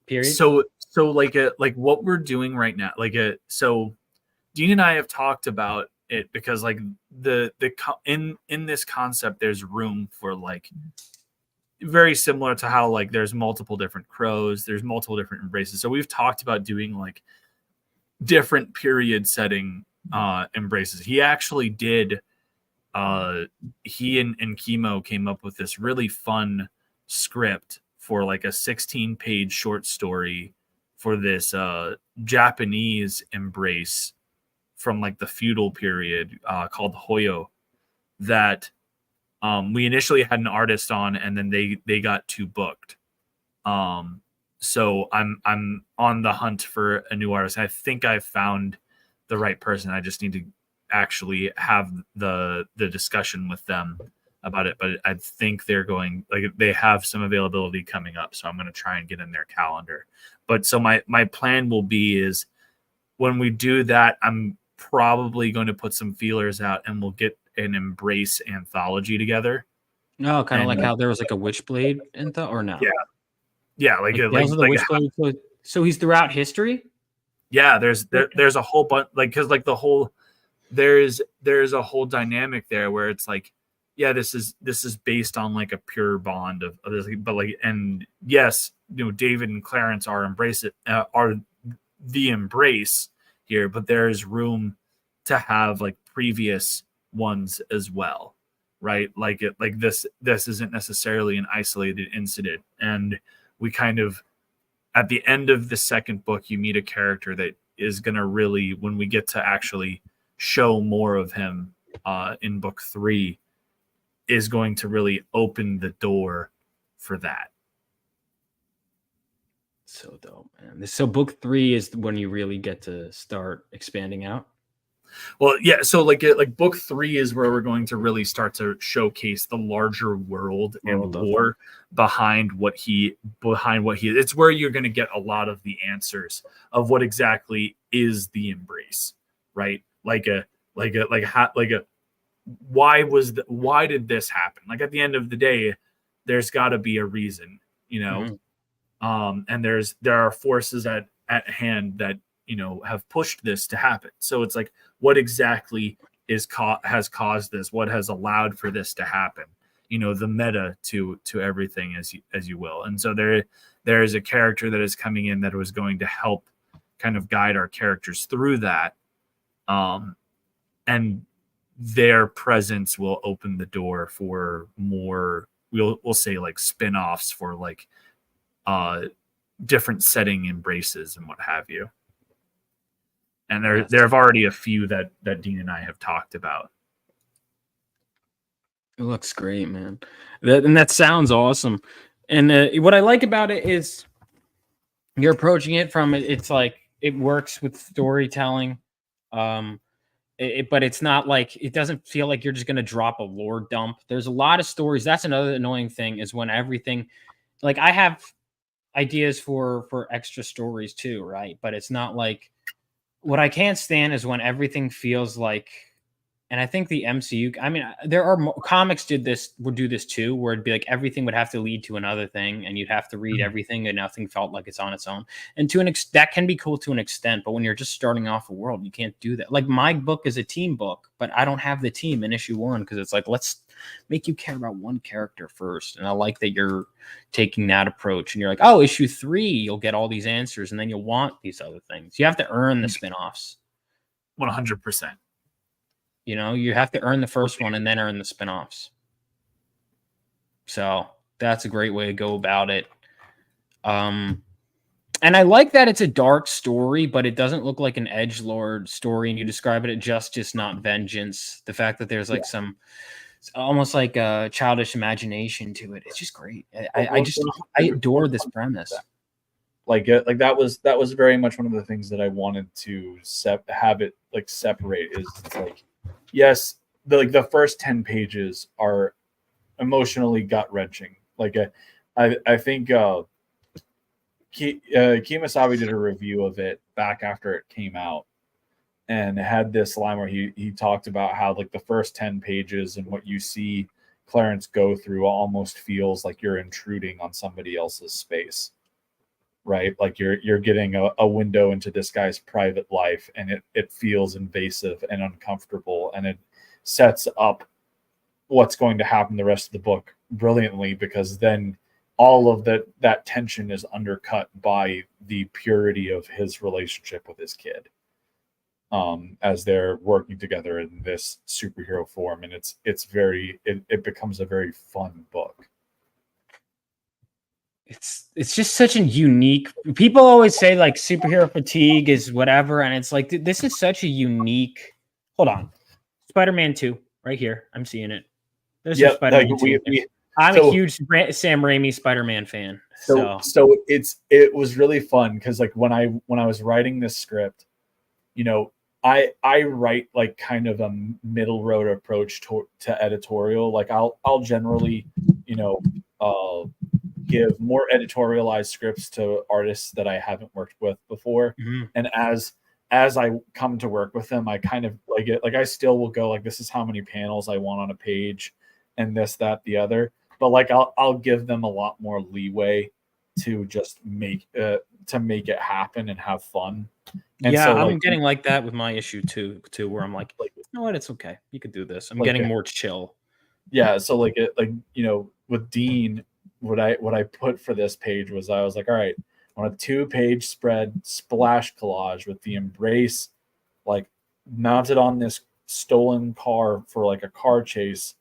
period? So like what we're doing right now, so Dean and I have talked about it, because like in this concept, there's room for like very similar to how like there's multiple different crows, there's multiple different Embraces. So we've talked about doing like different period setting embraces. He actually did. He and Chemo came up with this really fun script for like a 16-page short story for this Japanese embrace from like the feudal period called Hoyo that we initially had an artist on, and then they got too booked. So I'm on the hunt for a new artist. I think I found the right person. I just need to actually have the discussion with them about it. But I think they're going, like, they have some availability coming up, so I'm going to try and get in their calendar. But so my plan will be is when we do that, I'm probably going to put some feelers out, and we'll get an Embrace anthology together. No, kind of like how there was like a Witchblade or no? Yeah, like Tales of the Witchblade. So he's throughout history. Yeah, there's a whole bunch, like, because like the whole there's a whole dynamic there where it's like, yeah, this is based on like a pure bond of this, but like, and yes, David and Clarence are the embrace here, but there's room to have like previous ones as well, right? Like this isn't necessarily an isolated incident. And we kind of, at the end of the second book, you meet a character that is going to really, when we get to actually show more of him in book 3, is going to really open the door for that. So dope, man. So book 3 is when you really get to start expanding out. Well, yeah. So like book 3 is where we're going to really start to showcase the larger world and lore behind what he. It's where you're going to get a lot of the answers of what exactly is the embrace, right? Why did this happen? Like, at the end of the day, there's got to be a reason, and there are forces at hand that have pushed this to happen. So it's like, what exactly has caused this? What has allowed for this to happen? The meta to everything, as you will. And so there is a character that is coming in that was going to help kind of guide our characters through that. And their presence will open the door for more, we'll say, like, spin-offs for like different setting embraces and what have you. And there have already a few that Dean and I have talked about. It looks great, man. That sounds awesome. And what I like about it is you're approaching it from, it's like it works with storytelling. But it's not like, it doesn't feel like you're just going to drop a lore dump. There's a lot of stories. That's another annoying thing, is when everything, like, I have ideas for extra stories too, right? But it's not like, what I can't stand is when everything feels like, and I think the MCU, I mean, there are comics would do this too, where it'd be like everything would have to lead to another thing, and you'd have to read everything, and nothing felt like it's on its own. And that can be cool to an extent, but when you're just starting off a world, you can't do that. Like, my book is a team book, but I don't have the team in issue 1, because it's like, let's make you care about one character first. And I like that you're taking that approach, and you're like, oh, issue 3, you'll get all these answers, and then you'll want these other things. You have to earn the spinoffs. 100%. You have to earn the first one and then earn the spinoffs. So that's a great way to go about it. And I like that it's a dark story, but it doesn't look like an edgelord story, and you describe it as justice, not vengeance. The fact that there's like some, almost like a childish imagination to it. It's just great. I adore this premise. Like that was very much one of the things that I wanted to have it like separate. Is it's like, yes, the first 10 pages are emotionally gut wrenching. Like, I think Kemosabe did a review of it back after it came out, and had this line where he talked about how, like, the first 10 pages and what you see Clarence go through almost feels like you're intruding on somebody else's space, right? Like you're getting a window into this guy's private life, and it feels invasive and uncomfortable, and it sets up what's going to happen the rest of the book brilliantly, because then all of that tension is undercut by the purity of his relationship with his kid. as they're working together in this superhero form, and it becomes a very fun book. It's just such a unique. People always say like superhero fatigue is whatever, and it's like this is such a unique. Hold on, Spider-Man 2 right here. I'm seeing it. There's some Spider-Man 2. I'm a huge Sam Raimi Spider-Man fan. So it was really fun because like when I was writing this script, you know, I write like kind of a middle road approach to editorial. Like I'll generally, you know, give more editorialized scripts to artists that I haven't worked with before. Mm-hmm. And as I come to work with them, I kind of like it. Like I still will go like, this is how many panels I want on a page and this, that, the other. But like, I'll give them a lot more leeway to just make it happen and have fun. And yeah, so, I'm getting like that with my issue too, where I'm like, you know what, it's okay. You could do this. I'm getting more chill. Yeah. So like you know, with Dean, what I put for this page was I was like, all right, on a 2-page spread splash collage with the Embrace like mounted on this stolen car for like a car chase,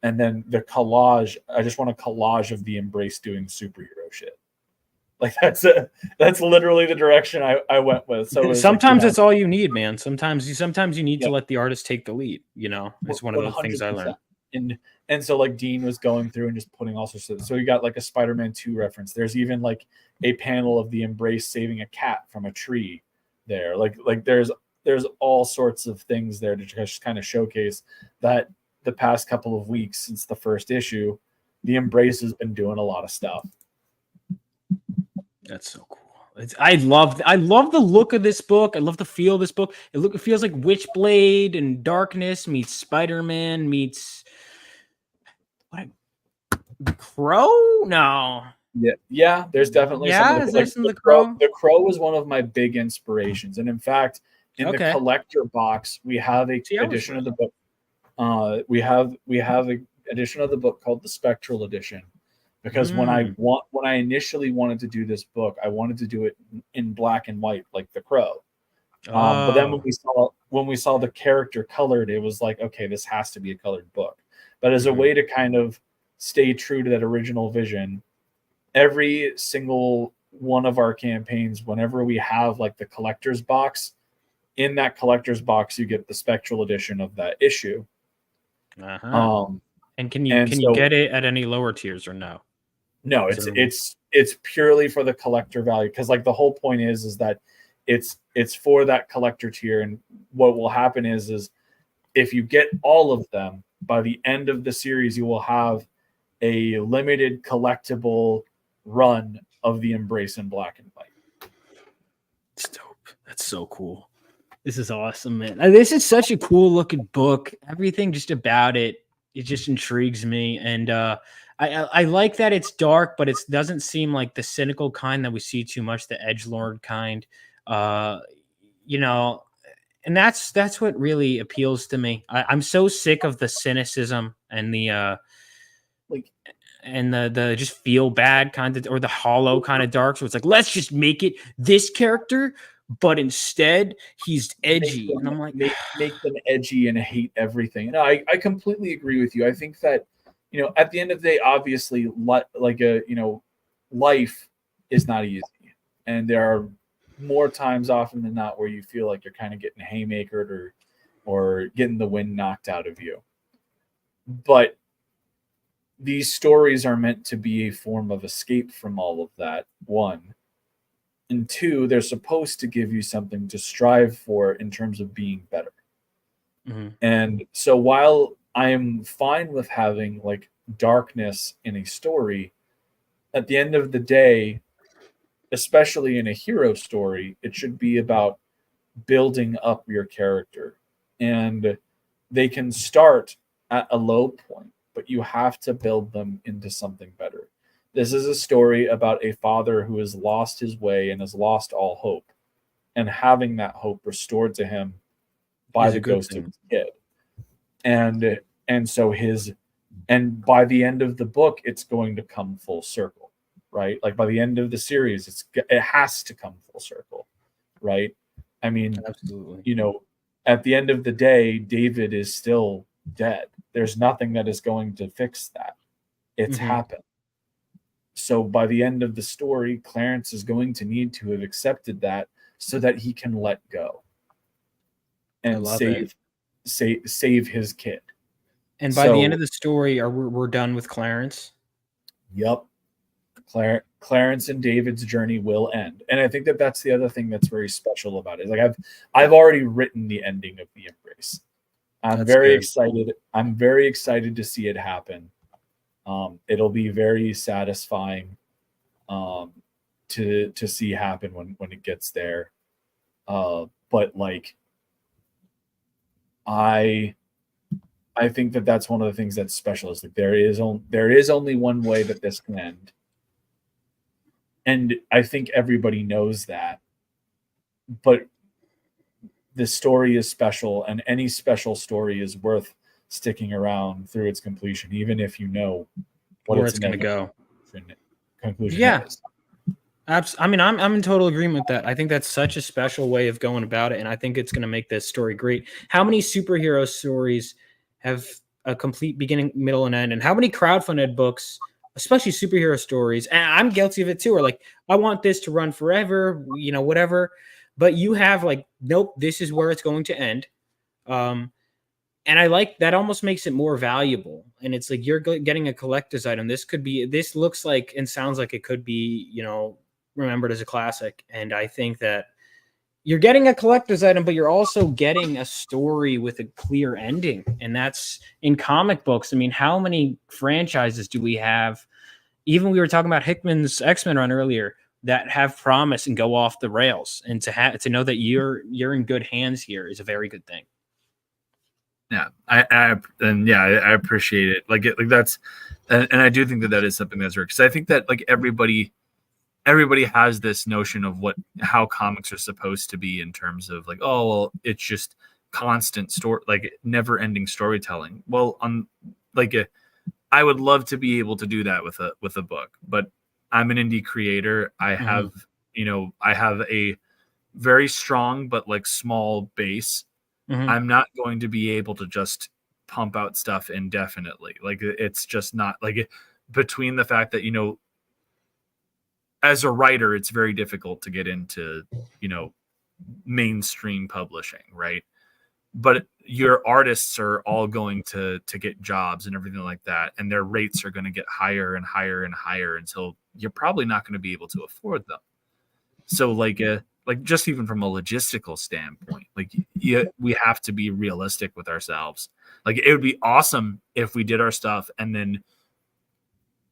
and then the collage. I just want a collage of the Embrace doing superhero shit. Like that's literally the direction I went with. So sometimes it's all you need, man. Sometimes you need to let the artist take the lead. You know, it's one of those 100%. Things I learned. And so like Dean was going through and just putting all sorts of, so you got like a Spider-Man 2 reference. There's even like a panel of the Embrace saving a cat from a tree there. Like there's all sorts of things there to just kind of showcase that the past couple of weeks since the first issue, the Embrace has been doing a lot of stuff. That's so cool. I love the look of this book. I love the feel of this book. It feels like Witchblade and Darkness meets Spider-Man meets what? The Crow? No. Yeah. There's definitely some of the Crow. The Crow was one of my big inspirations, and in fact, in the collector box, we have a edition of the book. We have an edition of the book called the Spectral Edition. Because when I initially wanted to do this book, I wanted to do it in black and white, like The Crow. But then when we saw the character colored, it was like, okay, this has to be a colored book. But as a way to kind of stay true to that original vision, every single one of our campaigns, whenever we have like the collector's box, in that collector's box, you get the Spectral Edition of that issue. And can you get it at any lower tiers or no? No, it's purely for the collector value, because like the whole point is that it's for that collector tier, and what will happen is if you get all of them by the end of the series, you will have a limited collectible run of the Embrace in black and white. It's dope. That's so cool. This is awesome, man. This is such a cool looking book. Everything just about it just intrigues me, and I like that it's dark, but it doesn't seem like the cynical kind that we see too much, the edgelord kind. You know, and that's what really appeals to me. I'm so sick of the cynicism and the the just feel bad kind of, or the hollow kind of dark. So it's like, let's just make it this character, but instead he's edgy. And I'm like, make them edgy and hate everything. No, I completely agree with you. I think that, you know, at the end of the day, obviously, life is not easy, and there are more times often than not where you feel like you're kind of getting haymakered or getting the wind knocked out of you. But these stories are meant to be a form of escape from all of that, one. And two, they're supposed to give you something to strive for in terms of being better. Mm-hmm. And so while I am fine with having like darkness in a story, at the end of the day, especially in a hero story, it should be about building up your character. And they can start at a low point, but you have to build them into something better. This is a story about a father who has lost his way and has lost all hope, and having that hope restored to him by the ghost of his kid. And so by the end of the book, it's going to come full circle, right? Like by the end of the series, it has to come full circle, right? I mean, absolutely. You know, at the end of the day, David is still dead. There's nothing that is going to fix that. It's happened. So by the end of the story, Clarence is going to need to have accepted that so that he can let go and save his kid. And by the end of the story, we're done with Clarence? Yep. Clarence and David's journey will end. And I think that that's the other thing that's very special about it. Like I've already written the ending of The Embrace. I'm very excited. I'm very excited to see it happen. It'll be very satisfying to see happen when it gets there. But like I think that that's one of the things that's special is like there is only one way that this can end. And I think everybody knows that. But the story is special, and any special story is worth sticking around through its completion, even if you know where it's going to go. Conclusion is. I mean, I'm in total agreement with that. I think that's such a special way of going about it, and I think it's going to make this story great. How many superhero stories have a complete beginning, middle, and end? And how many crowdfunded books, especially superhero stories, and I'm guilty of it too, are like, I want this to run forever, you know, whatever. But you have like, nope, this is where it's going to end. And I like that, almost makes it more valuable. And it's like you're getting a collector's item. This looks like and sounds like it could be, you know, remembered as a classic. And I think that you're getting a collector's item, but you're also getting a story with a clear ending. And that's in comic books. I mean, how many franchises do we have? Even we were talking about Hickman's X-Men run earlier that have promise and go off the rails. And to know that you're in good hands here is a very good thing. Yeah, I appreciate it. Like that's, and I do think that is something that's rare, because I think that like everybody has this notion of how comics are supposed to be in terms of like, oh, well, it's just constant story, like never ending storytelling. Well, I would love to be able to do that with a book, but I'm an indie creator. I have, I have a very strong but like small base. I'm not going to be able to just pump out stuff indefinitely. Like it's just not like between the fact that, as a writer, it's very difficult to get into, mainstream publishing, right? But your artists are all going to get jobs and everything like that. And their rates are going to get higher and higher and higher until you're probably not going to be able to afford them. So like just even from a logistical standpoint, we have to be realistic with ourselves. Like it would be awesome if we did our stuff and then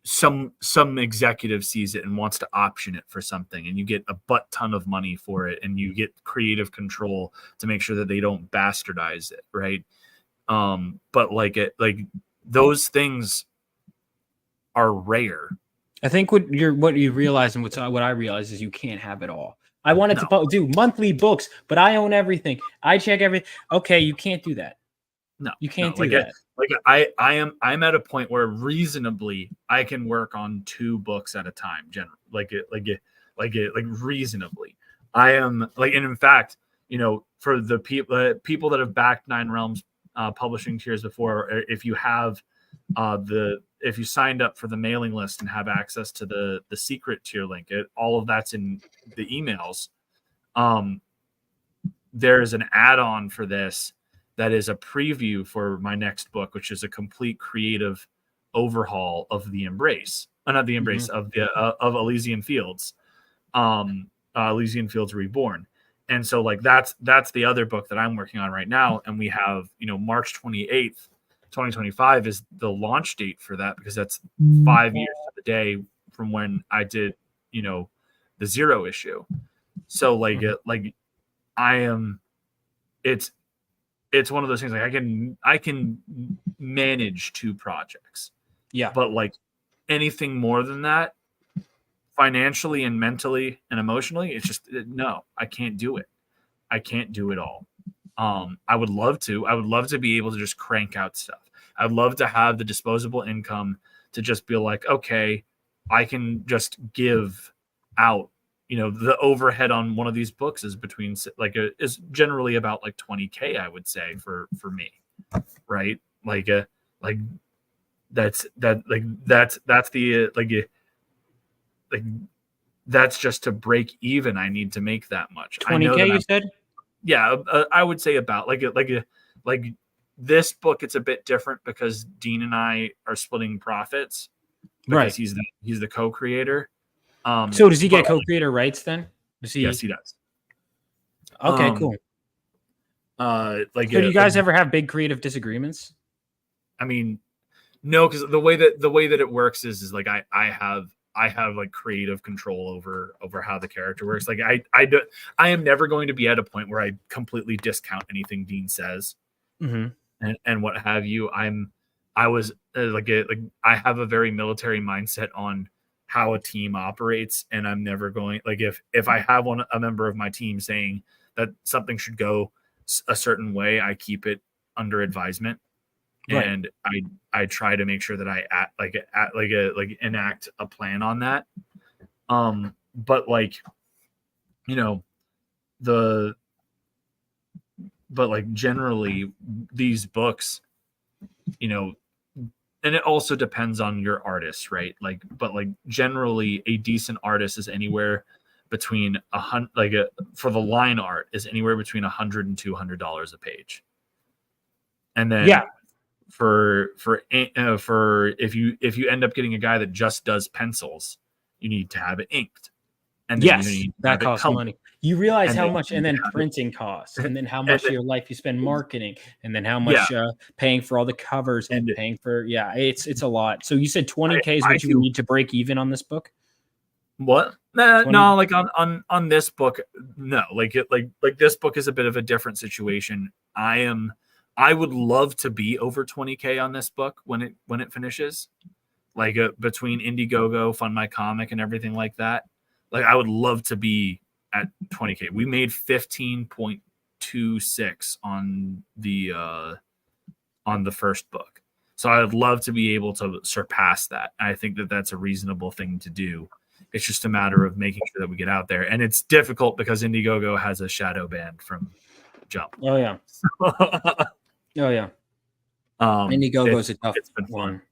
some executive sees it and wants to option it for something, and you get a butt ton of money for it, and you get creative control to make sure that they don't bastardize it, right? But those things are rare. I think what you realize and what I realize is you can't have it all. I wanted to do monthly books, but I own everything. I check everything. Okay, you can't do that. No, you can't do that. I'm at a point where reasonably I can work on 2 books at a time. Generally, reasonably, I am and in fact, for the people that have backed Nine Realms publishing tiers before, if you have if you signed up for the mailing list and have access to the secret tier link, all of that's in the emails. There's an add-on for this that is a preview for my next book, which is a complete creative overhaul of the Embrace, not the Embrace, of Elysian Fields, Elysian Fields Reborn. And so that's the other book that I'm working on right now. And we have, March 28th, 2025 is the launch date for that, because that's 5 years to the day from when I did, the 0 issue. So it's one of those things, like I can manage 2 projects. Yeah. But anything more than that, financially and mentally and emotionally, it's just, no, I can't do it. I can't do it all. I would love to be able to just crank out stuff. I'd love to have the disposable income to just be like, okay, I can just give out the overhead on one of these books is is generally about like 20K, I would say, for me, right? That's just to break even. I need to make that much. 20K, you said? Yeah, I would say about like this book. It's a bit different because Dean and I are splitting profits because he's the co-creator. So does he get co-creator rights then? Yes, he does. Okay, cool. So do you guys ever have big creative disagreements? I mean, no, because the way that it works is like I have like creative control over how the character works. Like I am never going to be at a point where I completely discount anything Dean says, and what have you. I have a very military mindset on how a team operates, and I'm never going, like, if I have a member of my team saying that something should go a certain way, I keep it under advisement. Right. And I try to make sure that I enact a plan on that. But generally these books, and it also depends on your artist, right? But generally a decent artist is anywhere between for the line art is anywhere between $100 and $200 a page. And then for if you end up getting a guy that just does pencils, you need to have it inked. And then that costs money. You realize how much, and then printing costs, and then how much of your life you spend marketing, and then how much paying for all the covers, and paying for it's a lot. So you said 20K is what you would need to break even on this book? What? No, like on this book, no. Like this book is a bit of a different situation. I would love to be over 20K on this book when it finishes, like between Indiegogo, Fund My Comic, and everything like that. Like I would love to be at 20K. We made 15.26 on the first book, so I would love to be able to surpass that. I think that that's a reasonable thing to do. It's just a matter of making sure that we get out there, and it's difficult because Indiegogo has a shadow ban from jump. Oh yeah. Oh yeah. Indiegogo is a tough one.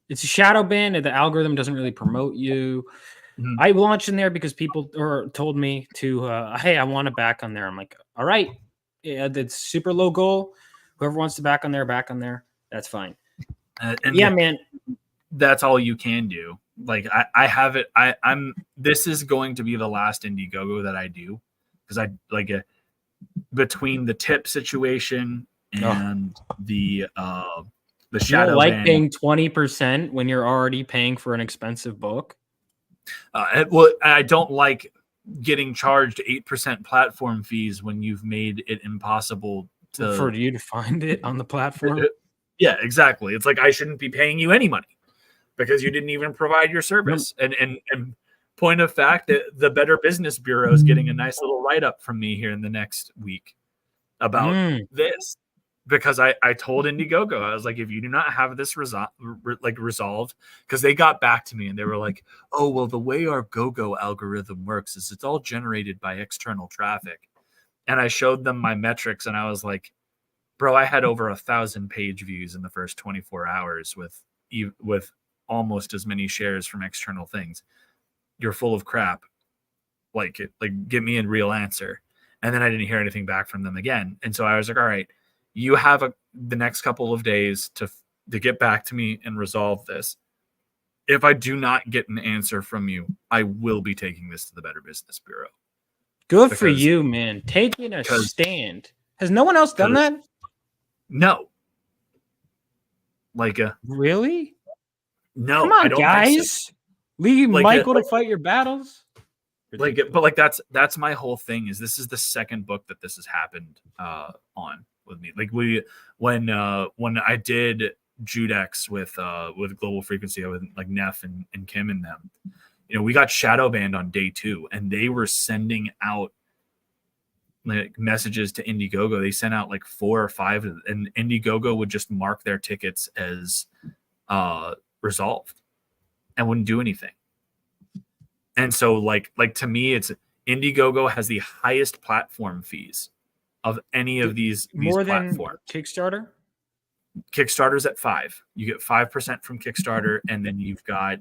It's a shadow ban, and the algorithm doesn't really promote you. Mm-hmm. I launched in there because people told me to, hey, I want to back on there. I'm like, all right, that's super low goal. Whoever wants to back on there, that's fine. Man, that's all you can do. Like I have it. This is going to be the last Indiegogo that I do because I between the tip situation and the shadow ban. Paying 20% when you're already paying for an expensive book. I don't like getting charged 8% platform fees when you've made it impossible for you to find it on the platform. Yeah, exactly. It's like I shouldn't be paying you any money because you didn't even provide your service. And point of fact, that the Better Business Bureau is getting a nice little write-up from me here in the next week about this. Because I told Indiegogo, I was like, if you do not have this resolved, because they got back to me and they were like, oh, well, the way our GoGo algorithm works is it's all generated by external traffic. And I showed them my metrics and I was like, bro, I had over 1,000 page views in the first 24 hours with almost as many shares from external things. You're full of crap. Like get me a real answer. And then I didn't hear anything back from them again. And so I was like, all right, you have the next couple of days to get back to me and resolve this. If I do not get an answer from you, I will be taking this to the Better Business Bureau. Good for you, man. Taking a stand. Has no one else done that? No. Really? No. Come on, guys. Leave Michael to fight your battles. That's my whole thing. Is this is the second book that this has happened on with me. Like when I did Judex with Global Frequency with like Neff and Kim and them, we got shadow banned on day 2 and they were sending out like messages to Indiegogo. They sent out like 4 or 5 and Indiegogo would just mark their tickets as resolved and wouldn't do anything. And so like to me, it's Indiegogo has the highest platform fees of any of these more than platforms. Kickstarter. Kickstarter's at 5%. You get 5% from Kickstarter, and then you've got,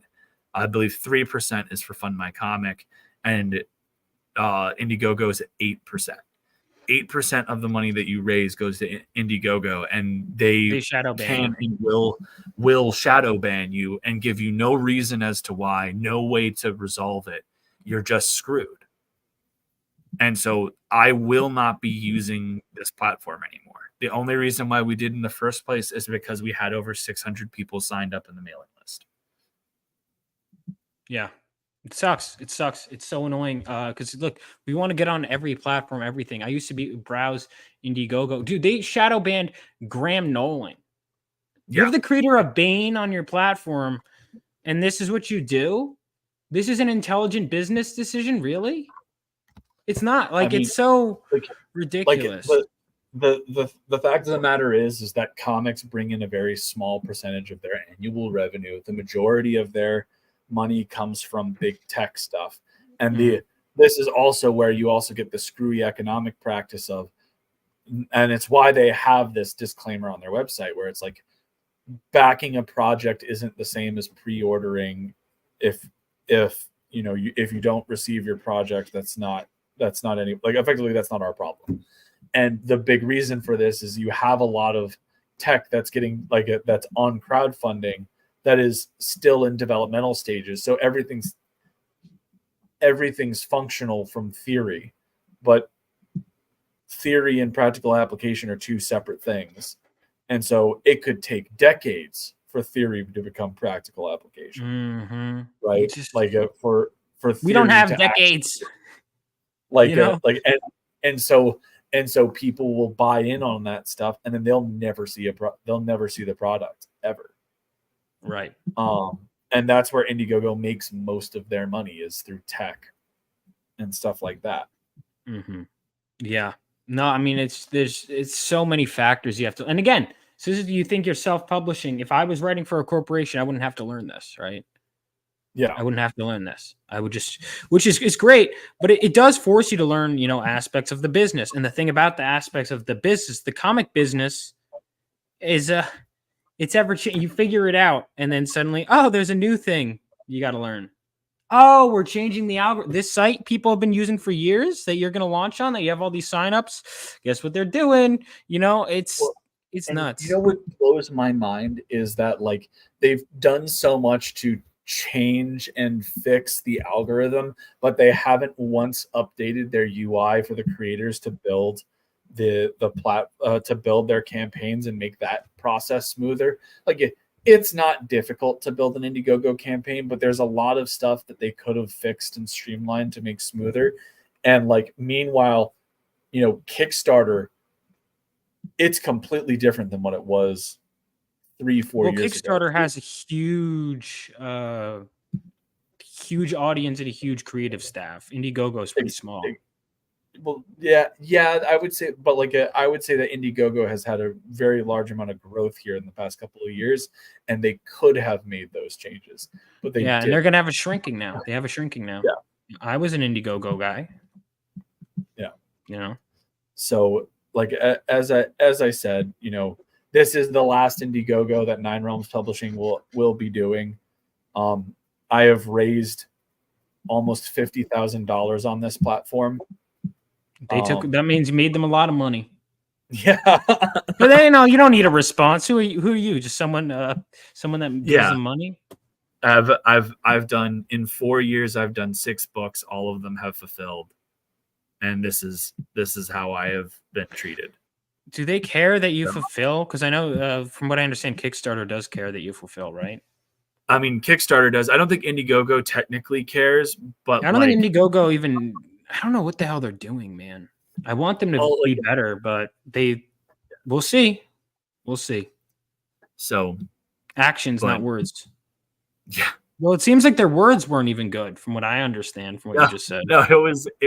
I believe, 3% is for Fund My Comic, and Indiegogo is at 8%. 8% of the money that you raise goes to Indiegogo, and they shadow ban can and will shadow ban you and give you no reason as to why, no way to resolve it. You're just screwed. And so I will not be using this platform anymore. The only reason why we did in the first place is because we had over 600 people signed up in the mailing list. Yeah. It sucks. It's so annoying. Because look, we want to get on every platform, everything. I used to browse Indiegogo. Dude, they shadow banned Graham Nolan. You're the creator of Bane on your platform, and this is what you do? This is an intelligent business decision, really? It's not. Like, it's so ridiculous. The fact of the matter is that comics bring in a very small percentage of their annual revenue. The majority of their money comes from big tech stuff, and this is also where you also get the screwy economic practice of, and it's why they have this disclaimer on their website where it's like, backing a project isn't the same as pre-ordering. If you don't receive your project, that's not any, like, effectively that's not our problem. And the big reason for this is you have a lot of tech that's getting that's on crowdfunding that is still in developmental stages. So everything's functional from theory, but theory and practical application are two separate things. And so it could take decades for theory to become practical application, right? For we don't have decades. And so people will buy in on that stuff, and then they'll never see the product ever. Right. And that's where Indiegogo makes most of their money, is through tech and stuff like that. Yeah. No, I mean, it's so many factors you have to, and again, so you think you're self-publishing. If I was writing for a corporation, I wouldn't have to learn this, right? Yeah. I wouldn't have to learn this. I would just, which is great, but it does force you to learn, aspects of the business. And the thing about the aspects of the business, the comic business, is it's ever changing. You figure it out, and then suddenly, oh, there's a new thing you got to learn. Oh, we're changing the algorithm. This site people have been using for years that you're going to launch on, that you have all these signups. Guess what they're doing? It's nuts. You know what blows my mind is that, like, they've done so much to change and fix the algorithm, but they haven't once updated their UI for the creators to build to build their campaigns and make that process smoother. Like, it's not difficult to build an Indiegogo campaign, but there's a lot of stuff that they could have fixed and streamlined to make smoother. And meanwhile, Kickstarter, it's completely different than what it was 3-4 years ago. Kickstarter has a huge audience and a huge creative staff. Indiegogo is pretty small. Well, yeah, I would say, but I would say that Indiegogo has had a very large amount of growth here in the past couple of years, and they could have made those changes, but they didn't. And they're gonna have a shrinking now. They have a shrinking now. Yeah, I was an Indiegogo guy. Yeah, So, as I said, this is the last Indiegogo that Nine Realms Publishing will be doing. I have raised almost $50,000 on this platform. That means you made them a lot of money. Yeah, but then you don't need a response. Who are you? Just someone that gives them money. I've done, in 4 years, I've done 6 books. All of them have fulfilled, and this is how I have been treated. Do they care that you fulfill? Because I know, from what I understand, Kickstarter does care that you fulfill, right? I mean, Kickstarter does. I don't think Indiegogo technically cares, but I don't think Indiegogo even. I don't know what the hell they're doing, man. I want them to be better, but we'll see. We'll see. So, actions, not words. Yeah. Well, it seems like their words weren't even good, from what I understand from what you just said. No, it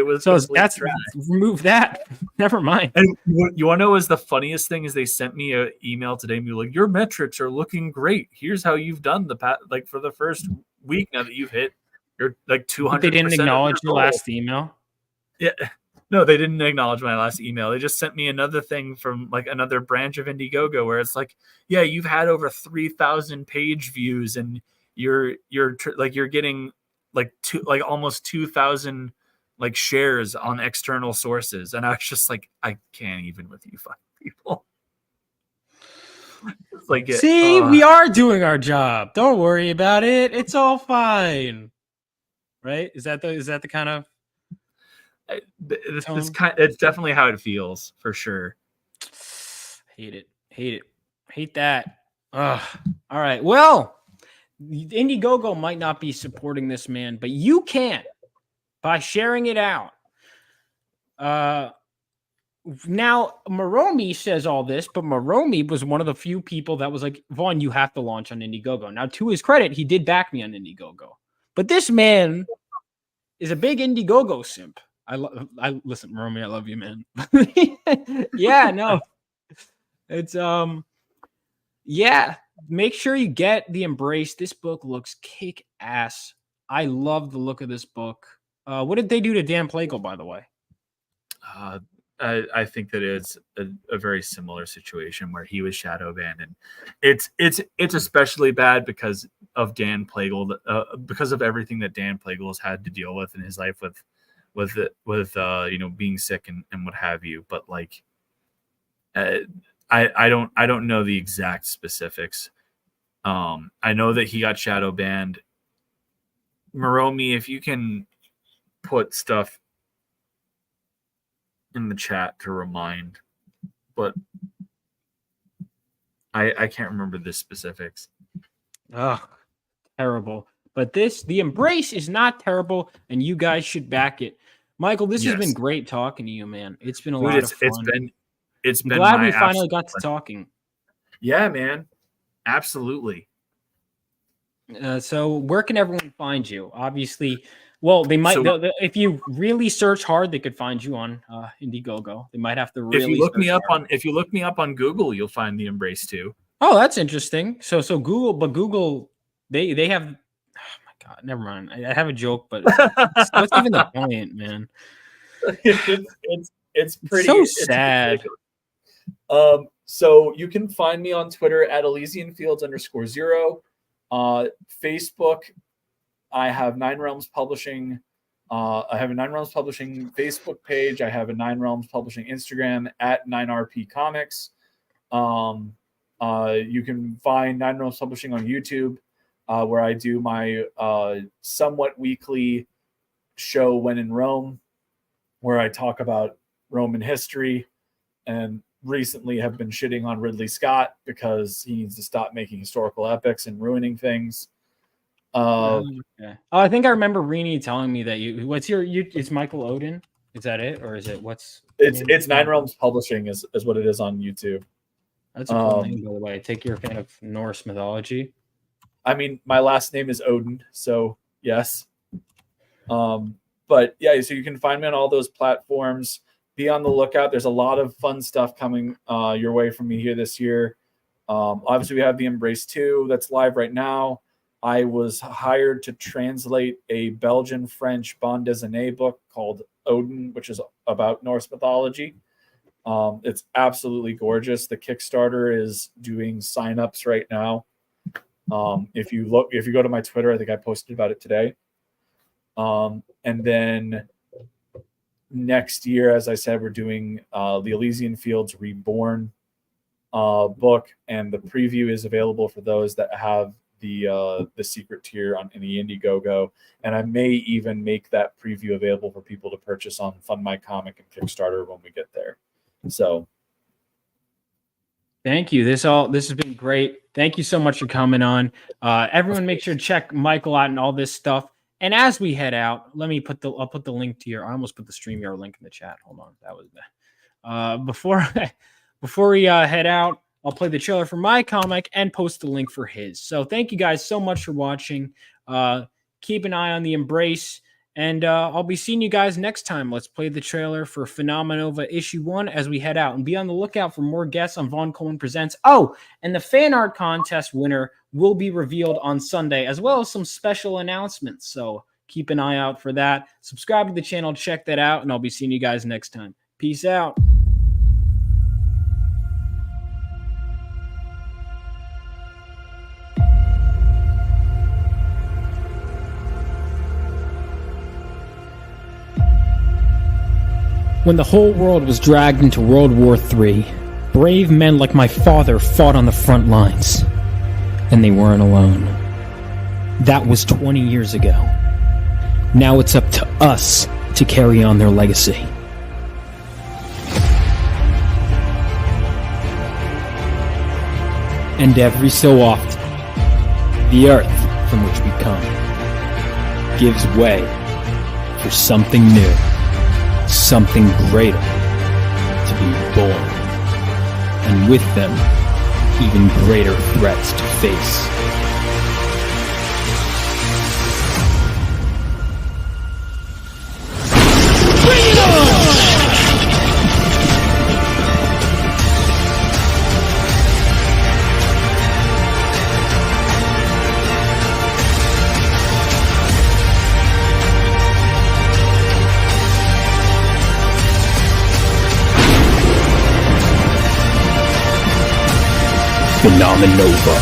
was. So that's remove that. Never mind. And you want to know what was the funniest thing is they sent me an email today and be like, your metrics are looking great. Here's how you've done for the first week now that you've hit You're like 200%. But they didn't acknowledge your last email. Yeah. No, they didn't acknowledge my last email. They just sent me another thing from like another branch of Indiegogo where it's like, yeah, you've had over 3,000 page views and you're getting like almost 2,000 like shares on external sources. And I was just like, I can't even with you fucking people. It's like, see, we are doing our job. Don't worry about it. It's all fine. Right? Is that the kind of it's definitely how it feels for sure. Hate that. Ugh. All right. Well, Indiegogo might not be supporting this man, but you can by sharing it out. Now Moromi says all this, but Moromi was one of the few people that was like, Vaughn, you have to launch on Indiegogo. Now, to his credit, he did back me on Indiegogo, but this man is a big Indiegogo simp. I listen, Moromi, I love you, man. Yeah, no, it's yeah. Make sure you get The Embrace. This book looks kick ass. I love the look of this book. What did they do to Dan Plagle, by the way? I think that it's a very similar situation where he was shadow banned, and it's especially bad because of Dan Plagle, because of everything that Dan Plagle has had to deal with in his life with being sick and what have you. But like, I don't know the exact specifics. I know that he got shadow banned. Moromi, if you can put stuff in the chat to remind, but I can't remember the specifics. Oh, terrible. But The Embrace is not terrible, and you guys should back it. Michael, this has been great talking to you, man. It's been a lot of fun. It's been glad we finally got to talking. Yeah, man. Absolutely. So where can everyone find you? Obviously, well, they might if you really search hard, they could find you on Indiegogo. They might have to really. If you look me up on Google, you'll find The Embrace too. Oh, that's interesting. So Google, they have. Oh my god, never mind. I have a joke, but what's even the point, man? It's pretty so sad. So you can find me on Twitter at @ElysianFields_0. Facebook, I have 9 Realms Publishing. I have a 9 Realms Publishing Facebook page. I have a 9 Realms Publishing Instagram at 9RP Comics. You can find 9 Realms Publishing on YouTube, where I do my somewhat weekly show When in Rome, where I talk about Roman history, and recently have been shitting on Ridley Scott because he needs to stop making historical epics and ruining things. Okay. Oh, I think I remember Rini telling me that it's Michael Oden. Is that it, or is it it's 9 Realms Publishing is what it is on YouTube. That's a cool name, by the way. I take you're a fan of Norse mythology. I mean, my last name is Oden, so yes. But yeah, so you can find me on all those platforms. Be on the lookout. There's a lot of fun stuff coming your way from me here this year. Obviously, we have The Embrace 2 that's live right now. I was hired to translate a Belgian-French bande dessinée book called Oden, which is about Norse mythology. It's absolutely gorgeous. The Kickstarter is doing signups right now. If you go to my Twitter, I think I posted about it today. And then next year, as I said, we're doing the Elysian Fields Reborn book, and the preview is available for those that have the secret tier on any Indiegogo, and I may even make that preview available for people to purchase on Fund My Comic and Kickstarter when we get there. So thank you. This has been great. Thank you so much for coming on. Everyone, make sure to check Michael out and all this stuff. And as we head out, I'll put the link to I almost put the StreamYard link in the chat. Hold on, that was before we head out. I'll play the trailer for my comic and post the link for his. So thank you guys so much for watching. Keep an eye on The Embrace, and I'll be seeing you guys next time. Let's play the trailer for Phenomenova issue 1 as we head out, and be on the lookout for more guests on Vaughn Coleman Presents. Oh, and the fan art contest winner will be revealed on Sunday, as well as some special announcements. So keep an eye out for that. Subscribe to the channel, check that out, and I'll be seeing you guys next time. Peace out. When the whole world was dragged into World War III, brave men like my father fought on the front lines. And they weren't alone. That was 20 years ago. Now it's up to us to carry on their legacy. And every so often, the earth from which we come gives way for something new. Something greater to be born, and with them, even greater threats to face. Bring it on! Phenomenova.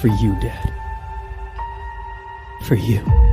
For you, Dad. For you.